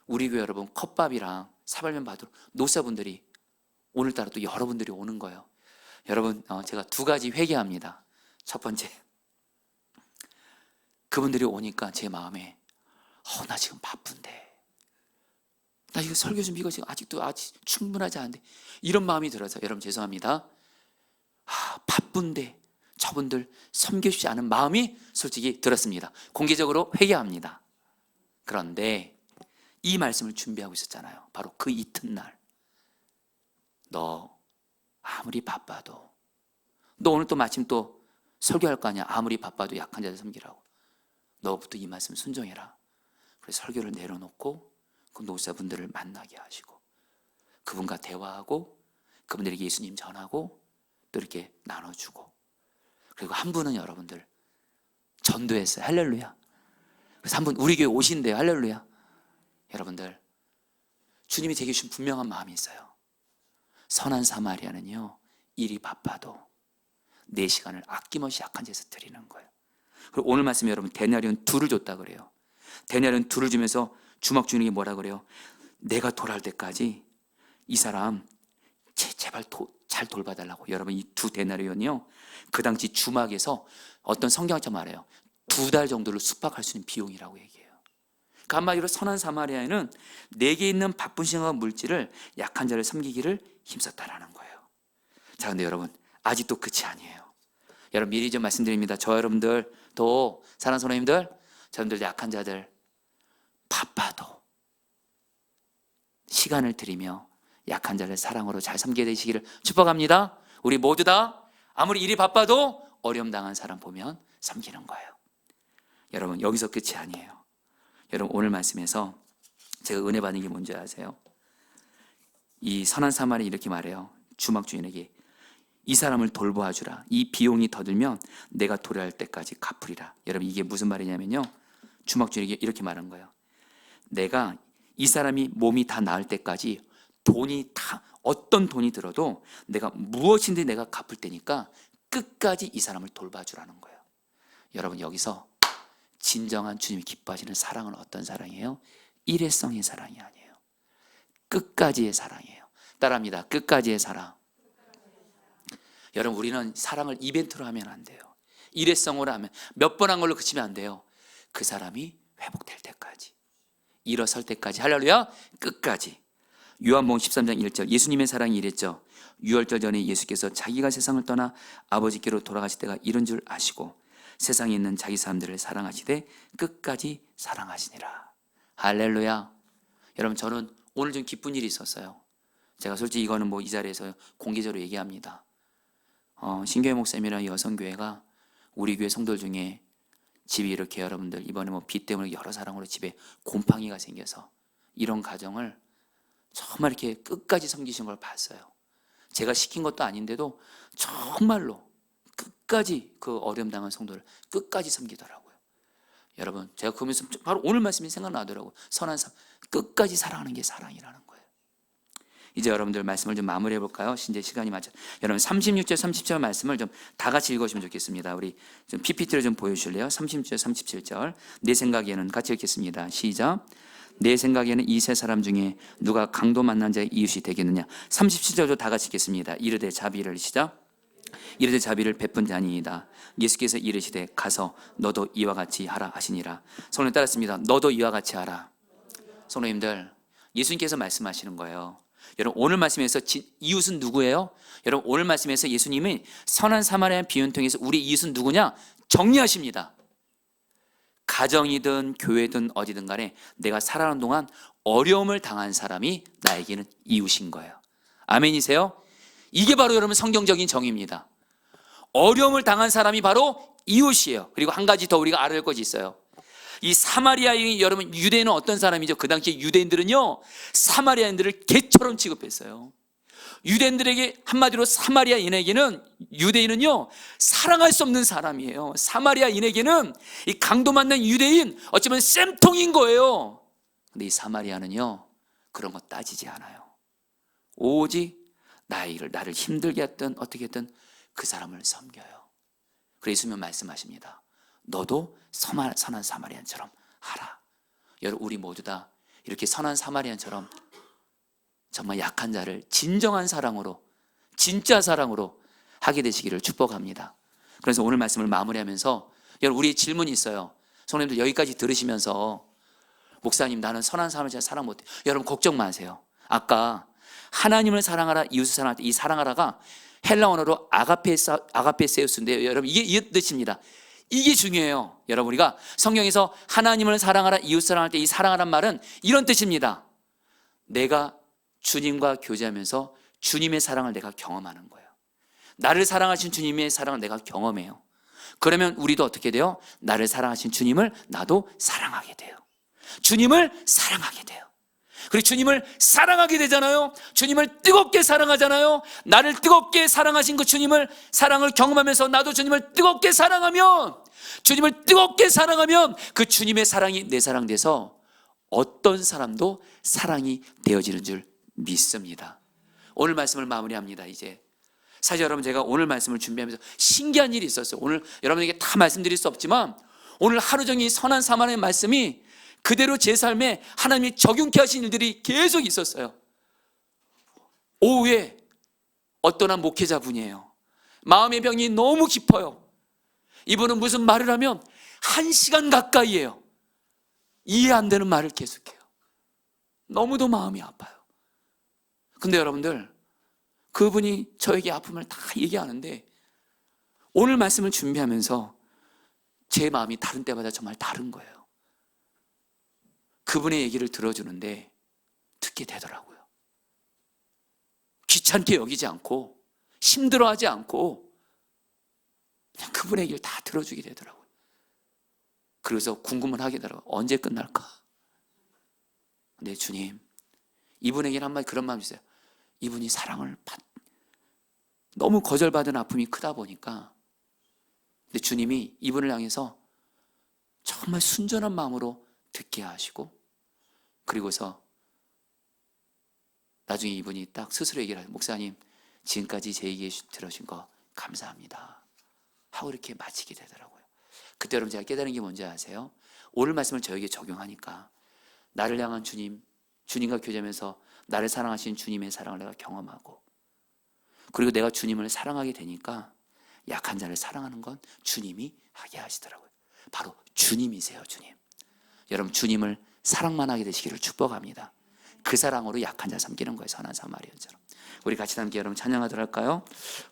우리 교회 여러분 컵밥이랑 사발면 받으러 노사분들이 오늘따라 또 여러분들이 오는 거예요. 여러분, 제가 두 가지 회개합니다. 첫 번째, 그분들이 오니까 제 마음에 나 지금 바쁜데, 나 이거 설교 준비가 지금 아직 충분하지 않은데, 이런 마음이 들어서 여러분 죄송합니다. 바쁜데 저분들 섬겨주지 않은 마음이 솔직히 들었습니다. 공개적으로 회개합니다. 그런데 이 말씀을 준비하고 있었잖아요. 바로 그 이튿날, 너 아무리 바빠도, 너 오늘 또 마침 또 설교할 거 아니야. 아무리 바빠도 약한 자들 섬기라고. 너부터 이 말씀 순종해라. 그래서 설교를 내려놓고 그 노사분들을 만나게 하시고 그분과 대화하고 그분들에게 예수님 전하고 또 이렇게 나눠주고, 그리고 한 분은 여러분들 전도했어요. 할렐루야. 그래서 한 분 우리 교회 오신대요. 할렐루야. 여러분들, 주님이 제게 주신 분명한 마음이 있어요. 선한 사마리아는요, 일이 바빠도 내 시간을 아낌없이 약한 자에서 드리는 거예요. 그리고 오늘 말씀에 여러분 데나리온 둘을 줬다 그래요. 데나리온 둘을 주면서 주막 주인에게 뭐라 그래요? 내가 돌아올 때까지 이 사람 제발 잘 돌봐달라고. 여러분, 이 두 데나리온이요, 그 당시 주막에서 어떤 성경학자 말해요. 2달 정도를 숙박할 수 있는 비용이라고 얘기해요. 그 한마디로 선한 사마리아인은 내게 있는 바쁜 시간과 물질을 약한 자를 섬기기를 힘썼다라는 거예요. 자, 근데 여러분 아직도 끝이 아니에요. 여러분, 미리 좀 말씀드립니다. 저 여러분들 또 사랑하는 성도님들, 저분들 약한 자들 바빠도 시간을 들이며 약한 자를 사랑으로 잘 섬기게 되시기를 축복합니다. 우리 모두 다 아무리 일이 바빠도 어려움 당한 사람 보면 섬기는 거예요. 여러분, 여기서 끝이 아니에요. 여러분, 오늘 말씀에서 제가 은혜 받은 게 뭔지 아세요? 이 선한 사마리 이렇게 말해요. 주막 주인에게 이 사람을 돌보아 주라. 이 비용이 더 들면 내가 도래할 때까지 갚으리라. 여러분, 이게 무슨 말이냐면요, 주막주에게 이렇게 말한 거예요. 내가 이 사람이 몸이 다 나을 때까지 돈이 다, 어떤 돈이 들어도 내가 무엇인지 내가 갚을 테니까 끝까지 이 사람을 돌봐주라는 거예요. 여러분, 여기서 진정한 주님이 기뻐하시는 사랑은 어떤 사랑이에요? 일회성의 사랑이 아니에요. 끝까지의 사랑이에요. 따라합니다. 끝까지의 사랑. 여러분, 우리는 사랑을 이벤트로 하면 안 돼요. 일회성으로 하면, 몇 번 한 걸로 그치면 안 돼요. 그 사람이 회복될 때까지, 일어설 때까지, 할렐루야, 끝까지. 요한복음 13장 1절, 예수님의 사랑이 이랬죠. 유월절 전에 예수께서 자기가 세상을 떠나 아버지께로 돌아가실 때가 이런 줄 아시고 세상에 있는 자기 사람들을 사랑하시되 끝까지 사랑하시니라. 할렐루야. 여러분, 저는 오늘 좀 기쁜 일이 있었어요. 제가 솔직히 이거는 뭐 이 자리에서 공개적으로 얘기합니다. 신교회 목사님이랑 여성교회가 우리 교회 성도들 중에 집이 이렇게, 여러분들 이번에 뭐 비 때문에 여러 사람으로 집에 곰팡이가 생겨서 이런 가정을 정말 이렇게 끝까지 섬기신 걸 봤어요. 제가 시킨 것도 아닌데도 정말로 끝까지 그 어려움 당한 성도를 끝까지 섬기더라고요. 여러분, 제가 그러면서 바로 오늘 말씀이 생각나더라고요. 선한 삶, 끝까지 사랑하는 게 사랑이라는 거예요. 이제 여러분들 말씀을 좀 마무리해 볼까요? 이제 시간이 맞죠. 여러분, 36절 37절 말씀을 좀 다 같이 읽으시면 좋겠습니다. 우리 좀 PPT를 좀 보여주실래요? 36절 37절. 내 생각에는, 같이 읽겠습니다. 시작. 내 생각에는 이 세 사람 중에 누가 강도 만난 자의 이웃이 되겠느냐. 37절도 다 같이 읽겠습니다. 이르되 자비를, 시작. 이르되 자비를 베푼 자니이다. 예수께서 이르시되 가서 너도 이와 같이 하라 하시니라. 성도님 따랐습니다. 너도 이와 같이 하라. 성도님들, 예수님께서 말씀하시는 거예요. 여러분, 오늘 말씀에서 이웃은 누구예요? 여러분, 오늘 말씀에서 예수님이 선한 사마리아 비유를 통해서 우리 이웃은 누구냐 정리하십니다. 가정이든 교회든 어디든 간에 내가 살아가는 동안 어려움을 당한 사람이 나에게는 이웃인 거예요. 아멘이세요? 이게 바로 여러분 성경적인 정의입니다. 어려움을 당한 사람이 바로 이웃이에요. 그리고 한 가지 더 우리가 알아야 할 것이 있어요. 이 사마리아인이, 여러분, 유대인은 어떤 사람이죠? 그 당시에 유대인들은요, 사마리아인들을 개처럼 취급했어요. 유대인들에게, 한마디로 사마리아인에게는, 유대인은요 사랑할 수 없는 사람이에요. 사마리아인에게는 이 강도 만난 유대인, 어쩌면 쌤통인 거예요. 근데 이 사마리아는요 그런 거 따지지 않아요. 오직 나를 힘들게 했든 어떻게 했든 그 사람을 섬겨요. 그래서 예수님은 말씀하십니다. 너도 선한 사마리안처럼 하라. 여러분, 우리 모두 다 이렇게 선한 사마리안처럼 정말 약한 자를 진정한 사랑으로, 진짜 사랑으로 하게 되시기를 축복합니다. 그래서 오늘 말씀을 마무리하면서, 여러분, 우리 질문이 있어요. 성도님들 여기까지 들으시면서, 목사님, 나는 선한 사람을 잘 사랑 못해. 여러분, 걱정 마세요. 아까 하나님을 사랑하라, 이웃을 사랑할 때 이 사랑하라가 헬라어로 아가페세우스인데요. 여러분, 이게 이 뜻입니다. 이게 중요해요. 여러분, 우리가 성경에서 하나님을 사랑하라, 이웃 사랑할 때 이 사랑하란 말은 이런 뜻입니다. 내가 주님과 교제하면서 주님의 사랑을 내가 경험하는 거예요. 나를 사랑하신 주님의 사랑을 내가 경험해요. 그러면 우리도 어떻게 돼요? 나를 사랑하신 주님을 나도 사랑하게 돼요. 주님을 사랑하게 돼요. 그리고 주님을 사랑하게 되잖아요. 주님을 뜨겁게 사랑하잖아요. 나를 뜨겁게 사랑하신 그 주님을, 사랑을 경험하면서 나도 주님을 뜨겁게 사랑하면, 주님을 뜨겁게 사랑하면 그 주님의 사랑이 내 사랑 돼서 어떤 사람도 사랑이 되어지는 줄 믿습니다. 오늘 말씀을 마무리합니다. 이제 사실 여러분, 제가 오늘 말씀을 준비하면서 신기한 일이 있었어요. 오늘 여러분에게 다 말씀드릴 수 없지만 오늘 하루 종일 선한 사마리아의 말씀이 그대로 제 삶에 하나님이 적용케 하신 일들이 계속 있었어요. 오후에 어떤 한 목회자분이에요. 마음의 병이 너무 깊어요. 이분은 무슨 말을 하면 1시간 가까이예요. 이해 안 되는 말을 계속해요. 너무도 마음이 아파요. 근데 여러분들, 그분이 저에게 아픔을 다 얘기하는데 오늘 말씀을 준비하면서 제 마음이 다른 때마다 정말 다른 거예요. 그분의 얘기를 들어주는데 듣게 되더라고요. 귀찮게 여기지 않고 힘들어하지 않고 그냥 그분의 얘기를 다 들어주게 되더라고요. 그래서 궁금은 하게 되더라고요. 언제 끝날까? 근데 주님, 이분에게는 한마디 그런 마음이 있어요. 이분이 사랑을 너무 거절받은 아픔이 크다 보니까, 근데 주님이 이분을 향해서 정말 순전한 마음으로 듣게 하시고, 그리고서 나중에 이분이 딱 스스로 얘기를 하죠. 목사님, 지금까지 제 얘기 들으신 거 감사합니다 하고 이렇게 마치게 되더라고요. 그때 여러분 제가 깨달은 게 뭔지 아세요? 오늘 말씀을 저에게 적용하니까 나를 향한 주님, 주님과 교제하면서 나를 사랑하신 주님의 사랑을 내가 경험하고, 그리고 내가 주님을 사랑하게 되니까 약한 자를 사랑하는 건 주님이 하게 하시더라고요. 바로 주님이세요, 주님. 여러분, 주님을 사랑만 하게 되시기를 축복합니다. 그 사랑으로 약한 자 섬기는 거예요, 선한 사마리아처럼. 우리 같이 함께 여러분 찬양하도록 할까요?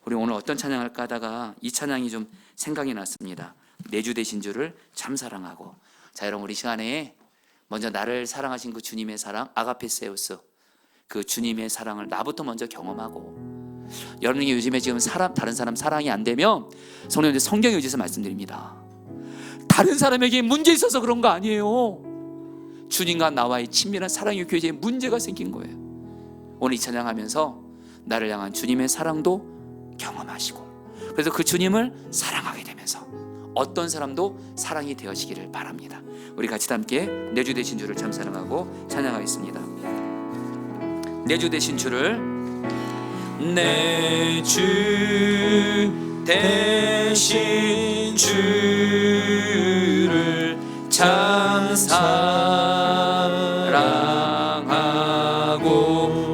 우리 오늘 어떤 찬양할까 하다가 이 찬양이 좀 생각이 났습니다. 내 주 되신 주를 참 사랑하고. 자, 여러분, 우리 시간에 먼저 나를 사랑하신 그 주님의 사랑, 아가페세우스, 그 주님의 사랑을 나부터 먼저 경험하고, 여러분이 요즘에 지금 다른 사람 사랑이 안 되면 성령님 성경에 의지해서 말씀드립니다. 다른 사람에게 문제 있어서 그런 거 아니에요. 주님과 나와의 친밀한 사랑의 교제에 문제가 생긴 거예요. 오늘 이 찬양하면서 나를 향한 주님의 사랑도 경험하시고, 그래서 그 주님을 사랑하게 되면서 어떤 사람도 사랑이 되어지기를 바랍니다. 우리 같이 함께 내 주 되신 주를 참 사랑하고 찬양하겠습니다. 내 주 되신 주를, 내 주 되신 주를 참 사랑하고,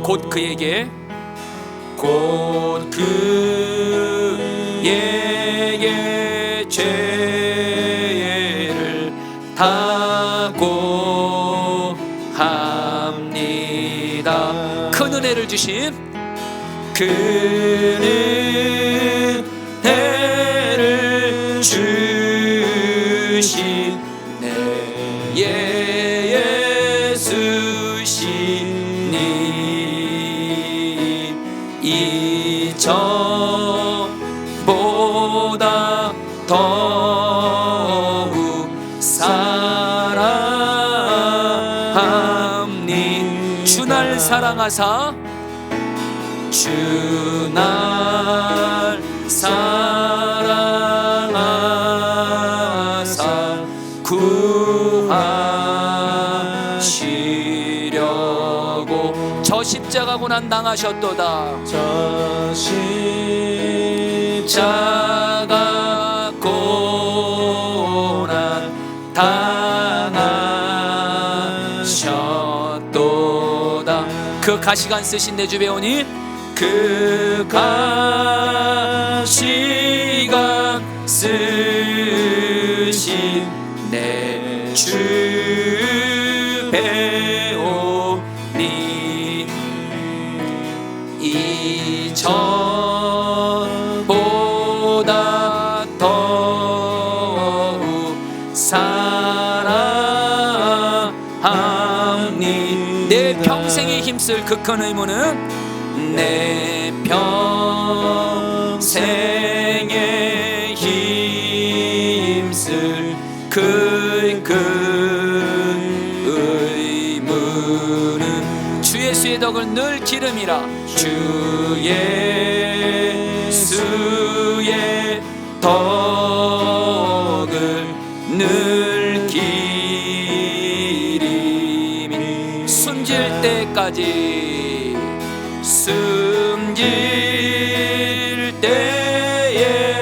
곧 그에게 죄를 다고 합니다. 큰 은혜를 주신, 큰 은혜를 주신 내 예수시니 이전보다 더욱 사랑합니. 주 날 사랑하사, 주 날 사랑하사 구하시려고 저 십자가 고난 당하셨도다. 저 십자가 고난 당하셨도다. 그 가시관 쓰신 내 주 배우니, 그 가시관 쓰신 내 주 배우니 이전보다 더욱 사랑합니. 내 평생에 힘쓸 그 큰 의무는, 내 평생에 힘쓸 그 의무는 주 예수의 덕을 늘 기름이라. 주 예수의 덕을 늘 기림이. 숨질 때까지, 숨질 때에까지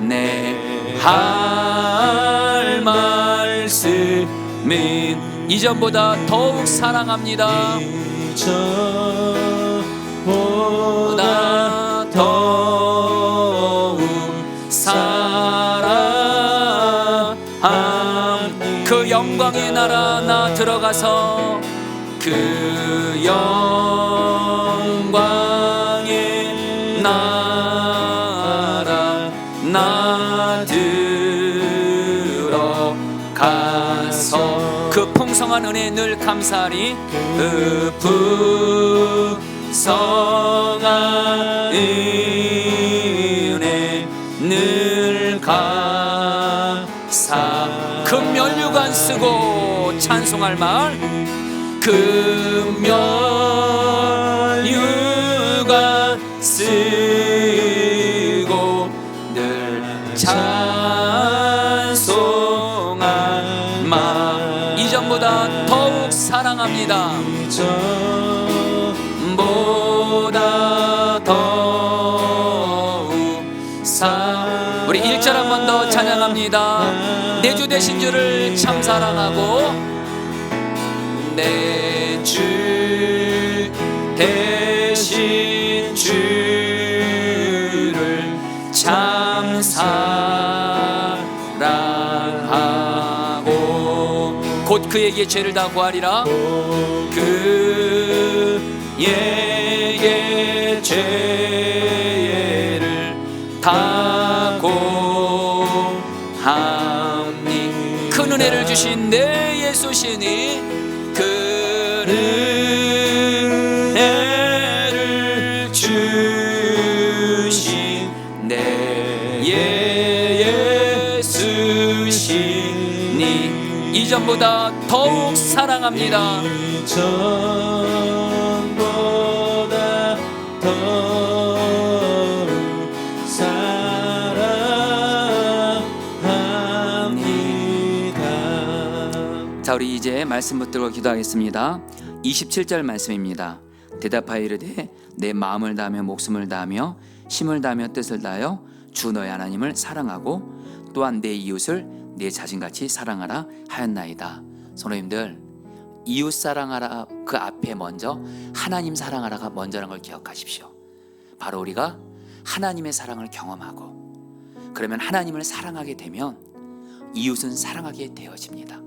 내 할 말씀은 이전보다 더욱 사랑합니다. 이전보다 더욱 사랑함. 그 영광의 나라 나 들어가서, 그 영광의 나라 나 들어가서 그 풍성한 은혜에 늘 감사하리. 그 풍성한 은혜 늘 감사. 금면류관 쓰고 찬송할 말, 금면류 쓰고 늘 찬송한 마음 이전보다 더욱 사랑합니다. 보다 더욱 우리 1절 한 번 더 찬양합니다. 내 주 되신 주를 참 사랑하고 내 주 대신 주를 참 사랑하고 곧 그에게 죄를 다 구하리라. 그에게 죄를 다 고하니 큰 은혜를 주신 내 예수시니 그 은혜를 주신 내 예수시니 이전보다 더욱 사랑합니다. 이전보다 더욱 사랑합니다. 자, 우리 이제 말씀 붙들고 기도하겠습니다. 27절 말씀입니다. 대답하여 이르되 내 마음을 다하며 목숨을 다하며 힘을 다하며 뜻을 다하여 주 너의 하나님을 사랑하고 또한 내 이웃을 내 자신같이 사랑하라 하였나이다. 성도님들, 이웃 사랑하라 그 앞에 먼저 하나님 사랑하라가 먼저라는 걸 기억하십시오. 바로 우리가 하나님의 사랑을 경험하고 그러면 하나님을 사랑하게 되면 이웃은 사랑하게 되어집니다.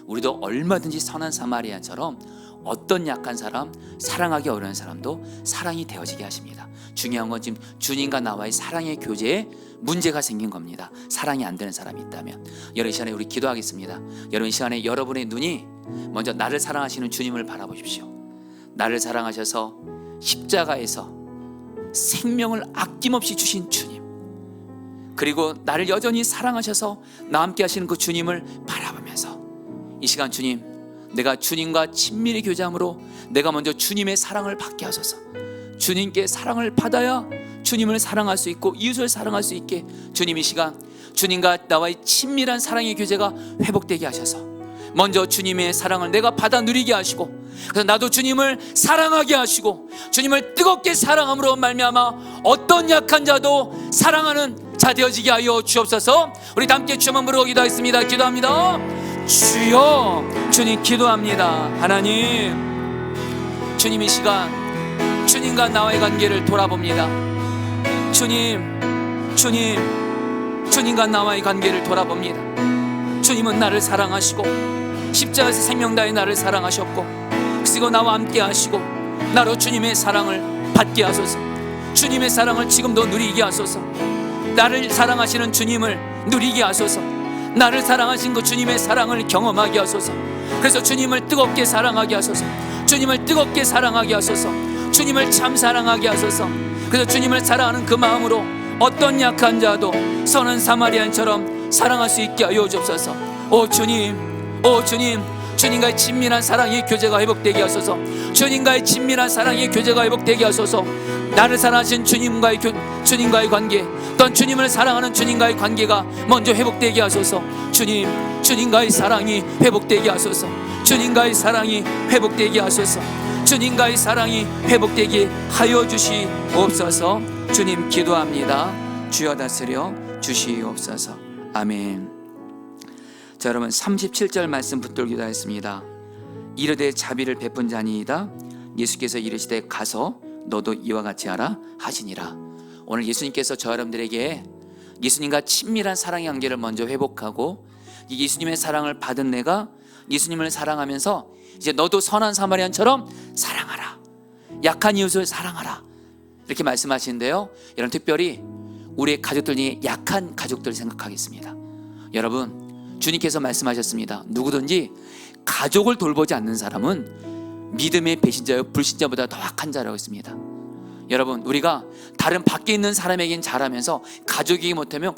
우리도 얼마든지 선한 사마리아처럼 어떤 약한 사람, 사랑하기 어려운 사람도 사랑이 되어지게 하십니다. 중요한 건 지금 주님과 나와의 사랑의 교제에 문제가 생긴 겁니다. 사랑이 안 되는 사람이 있다면 여러분 이 시간에 우리 기도하겠습니다. 여러분 이 시간에 여러분의 눈이 먼저 나를 사랑하시는 주님을 바라보십시오. 나를 사랑하셔서 십자가에서 생명을 아낌없이 주신 주님, 그리고 나를 여전히 사랑하셔서 나와 함께 하시는 그 주님을 바라보면서 이 시간 주님, 내가 주님과 친밀히 교제함으로 내가 먼저 주님의 사랑을 받게 하소서. 주님께 사랑을 받아야 주님을 사랑할 수 있고 이웃을 사랑할 수 있게 주님 이 시간 주님과 나와의 친밀한 사랑의 교제가 회복되게 하셔서 먼저 주님의 사랑을 내가 받아 누리게 하시고 그래서 나도 주님을 사랑하게 하시고 주님을 뜨겁게 사랑함으로 말미암아 어떤 약한 자도 사랑하는 자 되어지게 하여 주옵소서. 우리 다 함께 주님을 부르고 기도하겠습니다. 기도합니다. 주여, 주님 기도합니다. 하나님, 주님 이 시간 주님과 나와의 관계를 돌아봅니다. 주님과 나와의 관계를 돌아봅니다. 주님은 나를 사랑하시고 십자가에서 생명 다해 나를 사랑하셨고 그리고 나와 함께 하시고 나로 주님의 사랑을 받게 하소서. 주님의 사랑을 지금도 누리게 하소서. 나를 사랑하시는 주님을 누리게 하소서. 나를 사랑하신 그 주님의 사랑을 경험하게 하소서. 그래서 주님을 뜨겁게 사랑하게 하소서. 주님을 뜨겁게 사랑하게 하소서. 주님을 참 사랑하게 하소서. 그래서 주님을 사랑하는 그 마음으로 어떤 약한 자도 선한 사마리아인처럼 사랑할 수 있게 하여 주옵소서. 오 주님, 오 주님, 주님과의 친밀한 사랑의 교제가 회복되게 하소서. 주님과의 친밀한 사랑의 교제가 회복되게 하소서. 나를 사랑하신 주님과의 관계, 또한 주님을 사랑하는 주님과의 관계가 먼저 회복되게 하소서. 주님과의 사랑이 회복되게 하소서. 주님과의 사랑이 회복되게 하소서. 주님과의 사랑이 회복되게 하여 주시옵소서. 주님 기도합니다. 주여 다스려 주시옵소서. 아멘. 자, 여러분 37절 말씀 붙들고 기도하였습니다. 이르되 자비를 베푼 자니이다. 예수께서 이르시되 가서 너도 이와 같이 하라 하시니라. 오늘 예수님께서 저 여러분들에게 예수님과 친밀한 사랑의 관계를 먼저 회복하고 이 예수님의 사랑을 받은 내가 예수님을 사랑하면서 이제 너도 선한 사마리아인처럼 사랑하라, 약한 이웃을 사랑하라, 이렇게 말씀하시는데요. 여러분 특별히 우리의 가족들 중에 약한 가족들을 생각하겠습니다. 여러분 주님께서 말씀하셨습니다. 누구든지 가족을 돌보지 않는 사람은 믿음의 배신자요 불신자보다 더 악한 자라고 했습니다. 여러분 우리가 다른 밖에 있는 사람에겐 잘하면서 가족이기 못하면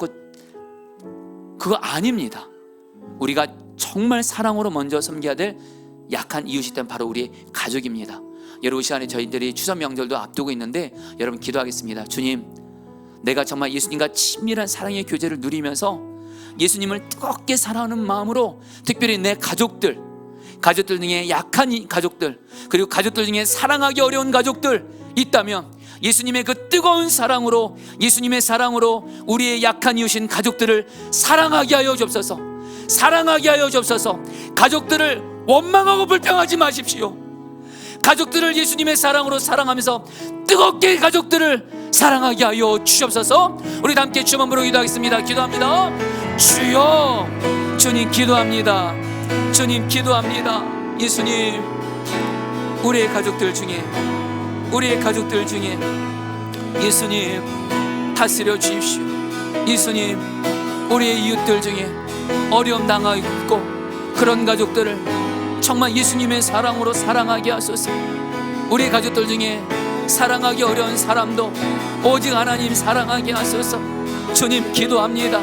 그거 아닙니다. 우리가 정말 사랑으로 먼저 섬겨야 될 약한 이웃이 있다면 바로 우리의 가족입니다. 여러분 시간에 저희들이 추석 명절도 앞두고 있는데 여러분 기도하겠습니다. 주님, 내가 정말 예수님과 친밀한 사랑의 교제를 누리면서 예수님을 뜨겁게 사랑하는 마음으로 특별히 내 가족들 중에 약한 가족들, 그리고 가족들 중에 사랑하기 어려운 가족들 있다면 예수님의 그 뜨거운 사랑으로, 예수님의 사랑으로 우리의 약한 이웃인 가족들을 사랑하게 하여 주옵소서. 사랑하게 하여 주옵소서. 가족들을 원망하고 불평하지 마십시오. 가족들을 예수님의 사랑으로 사랑하면서 뜨겁게 가족들을 사랑하게 하여 주옵소서. 우리 다 함께 주님 앞으로 기도하겠습니다. 기도합니다. 주여, 주님 기도합니다. 주님 기도합니다. 예수님, 우리의 가족들 중에 예수님 다스려 주십시오. 예수님, 우리의 이웃들 중에 어려움 당하고 있고 그런 가족들을 정말 예수님의 사랑으로 사랑하게 하소서. 우리 가족들 중에 사랑하기 어려운 사람도 오직 하나님 사랑하게 하소서. 주님 기도합니다.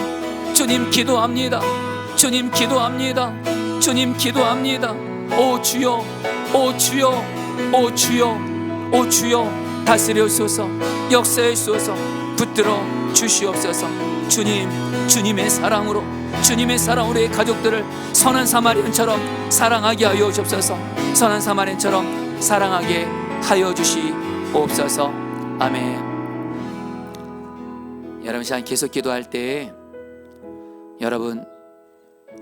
주님 기도합니다. 주님 기도합니다. 주님 기도합니다. 오 주여, 오 주여, 오 주여, 오 주여, 다스려소서. 역사해 주소서. 붙들어 주시옵소서. 주님, 주님의 사랑으로 의 가족들을 선한 사마리안처럼 사랑하게 하여 주옵소서. 선한 사마리안처럼 사랑하게 하여 주시옵소서. 아멘. 여러분 시간 계속 기도할 때 여러분,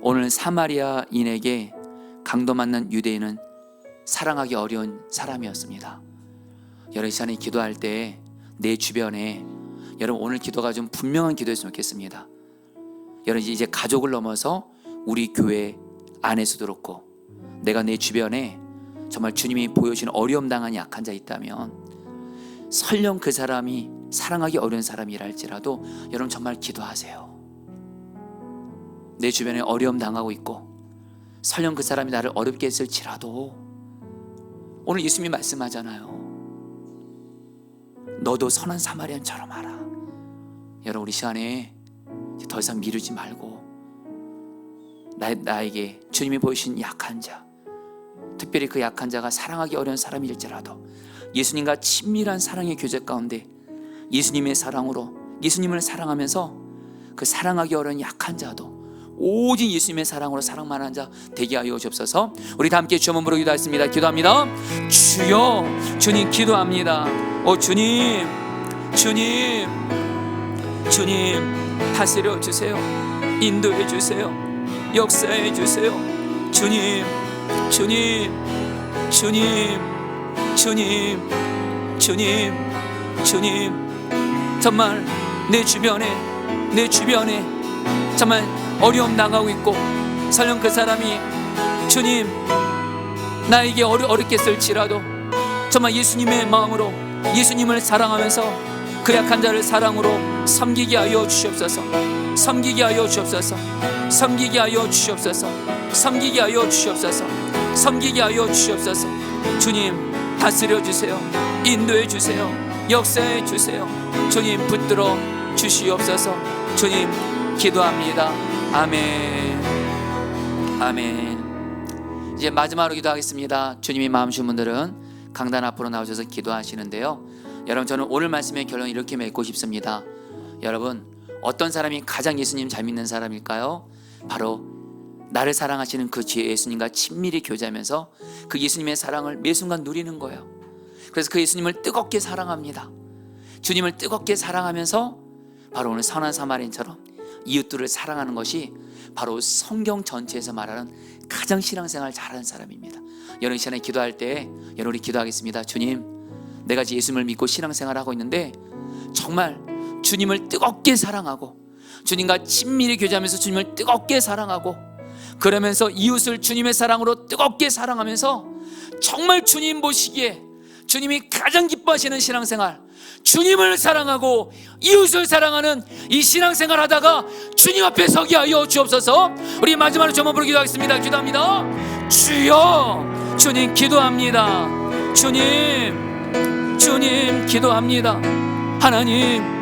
오늘 사마리아인에게 강도 만난 유대인은 사랑하기 어려운 사람이었습니다. 여러분 시간에 기도할 때 내 주변에 여러분 오늘 기도가 좀 분명한 기도였으면 좋겠습니다. 여러분 이제 가족을 넘어서 우리 교회 안에서도 그렇고 내가 내 주변에 정말 주님이 보여주신 어려움 당한 약한 자 있다면 설령 그 사람이 사랑하기 어려운 사람이라 할지라도 여러분 정말 기도하세요. 내 주변에 어려움 당하고 있고 설령 그 사람이 나를 어렵게 했을지라도 오늘 예수님이 말씀하잖아요. 너도 선한 사마리안처럼 하라. 여러분 우리 시간에 더 이상 미루지 말고 나에게 주님이 보이신 약한 자, 특별히 그 약한 자가 사랑하기 어려운 사람일지라도 예수님과 친밀한 사랑의 교제 가운데 예수님의 사랑으로 예수님을 사랑하면서 그 사랑하기 어려운 약한 자도 오직 예수님의 사랑으로 사랑만 한 자 되게 하여 주옵소서. 우리 다 함께 주여 몸으로 기도하겠습니다. 기도합니다. 주여, 주님 기도합니다. 오 주님, 주님, 주님 다스려 주세요. 인도해 주세요. 역사해 주세요. 주님, 주님, 주님, 주님, 주님, 주님. 정말 내 주변에 정말 어려움 당하고 있고 설령 그 사람이 주님 나에게 어렵게 했을지라도 정말 예수님의 마음으로 예수님을 사랑하면서 그 약한 자를 사랑으로 섬기게 하여 주시옵소서. 섬기게 하여 주시옵소서. 섬기게 하여 주시옵소서. 섬기게 하여 주시옵소서. 섬기게 하여 주시옵소서. 주님 다스려 주세요. 인도해 주세요. 역사해 주세요. 주님 붙들어 주시옵소서. 주님 기도합니다. 아멘. 아멘. 이제 마지막으로 기도하겠습니다. 주님이 마음 주신 분들은 강단 앞으로 나오셔서 기도하시는데요. 여러분 저는 오늘 말씀의 결론을 이렇게 맺고 싶습니다. 여러분 어떤 사람이 가장 예수님 잘 믿는 사람일까요? 바로 나를 사랑하시는 그 주의 예수님과 친밀히 교제하면서 그 예수님의 사랑을 매 순간 누리는 거예요. 그래서 그 예수님을 뜨겁게 사랑합니다. 주님을 뜨겁게 사랑하면서 바로 오늘 선한 사마리안처럼 이웃들을 사랑하는 것이 바로 성경 전체에서 말하는 가장 신앙생활 잘하는 사람입니다. 여러분 이 시간에 기도할 때 여러분 우리 기도하겠습니다. 주님, 내가 예수님을 믿고 신앙생활하고 있는데 정말 주님을 뜨겁게 사랑하고 주님과 친밀히 교제하면서 주님을 뜨겁게 사랑하고 그러면서 이웃을 주님의 사랑으로 뜨겁게 사랑하면서 정말 주님 보시기에 주님이 가장 기뻐하시는 신앙생활, 주님을 사랑하고 이웃을 사랑하는 이 신앙생활 하다가 주님 앞에 서게 하여 주옵소서. 우리 마지막으로 저만 기도하겠습니다. 기도합니다. 주여, 주님 기도합니다. 주님, 주님 기도합니다. 하나님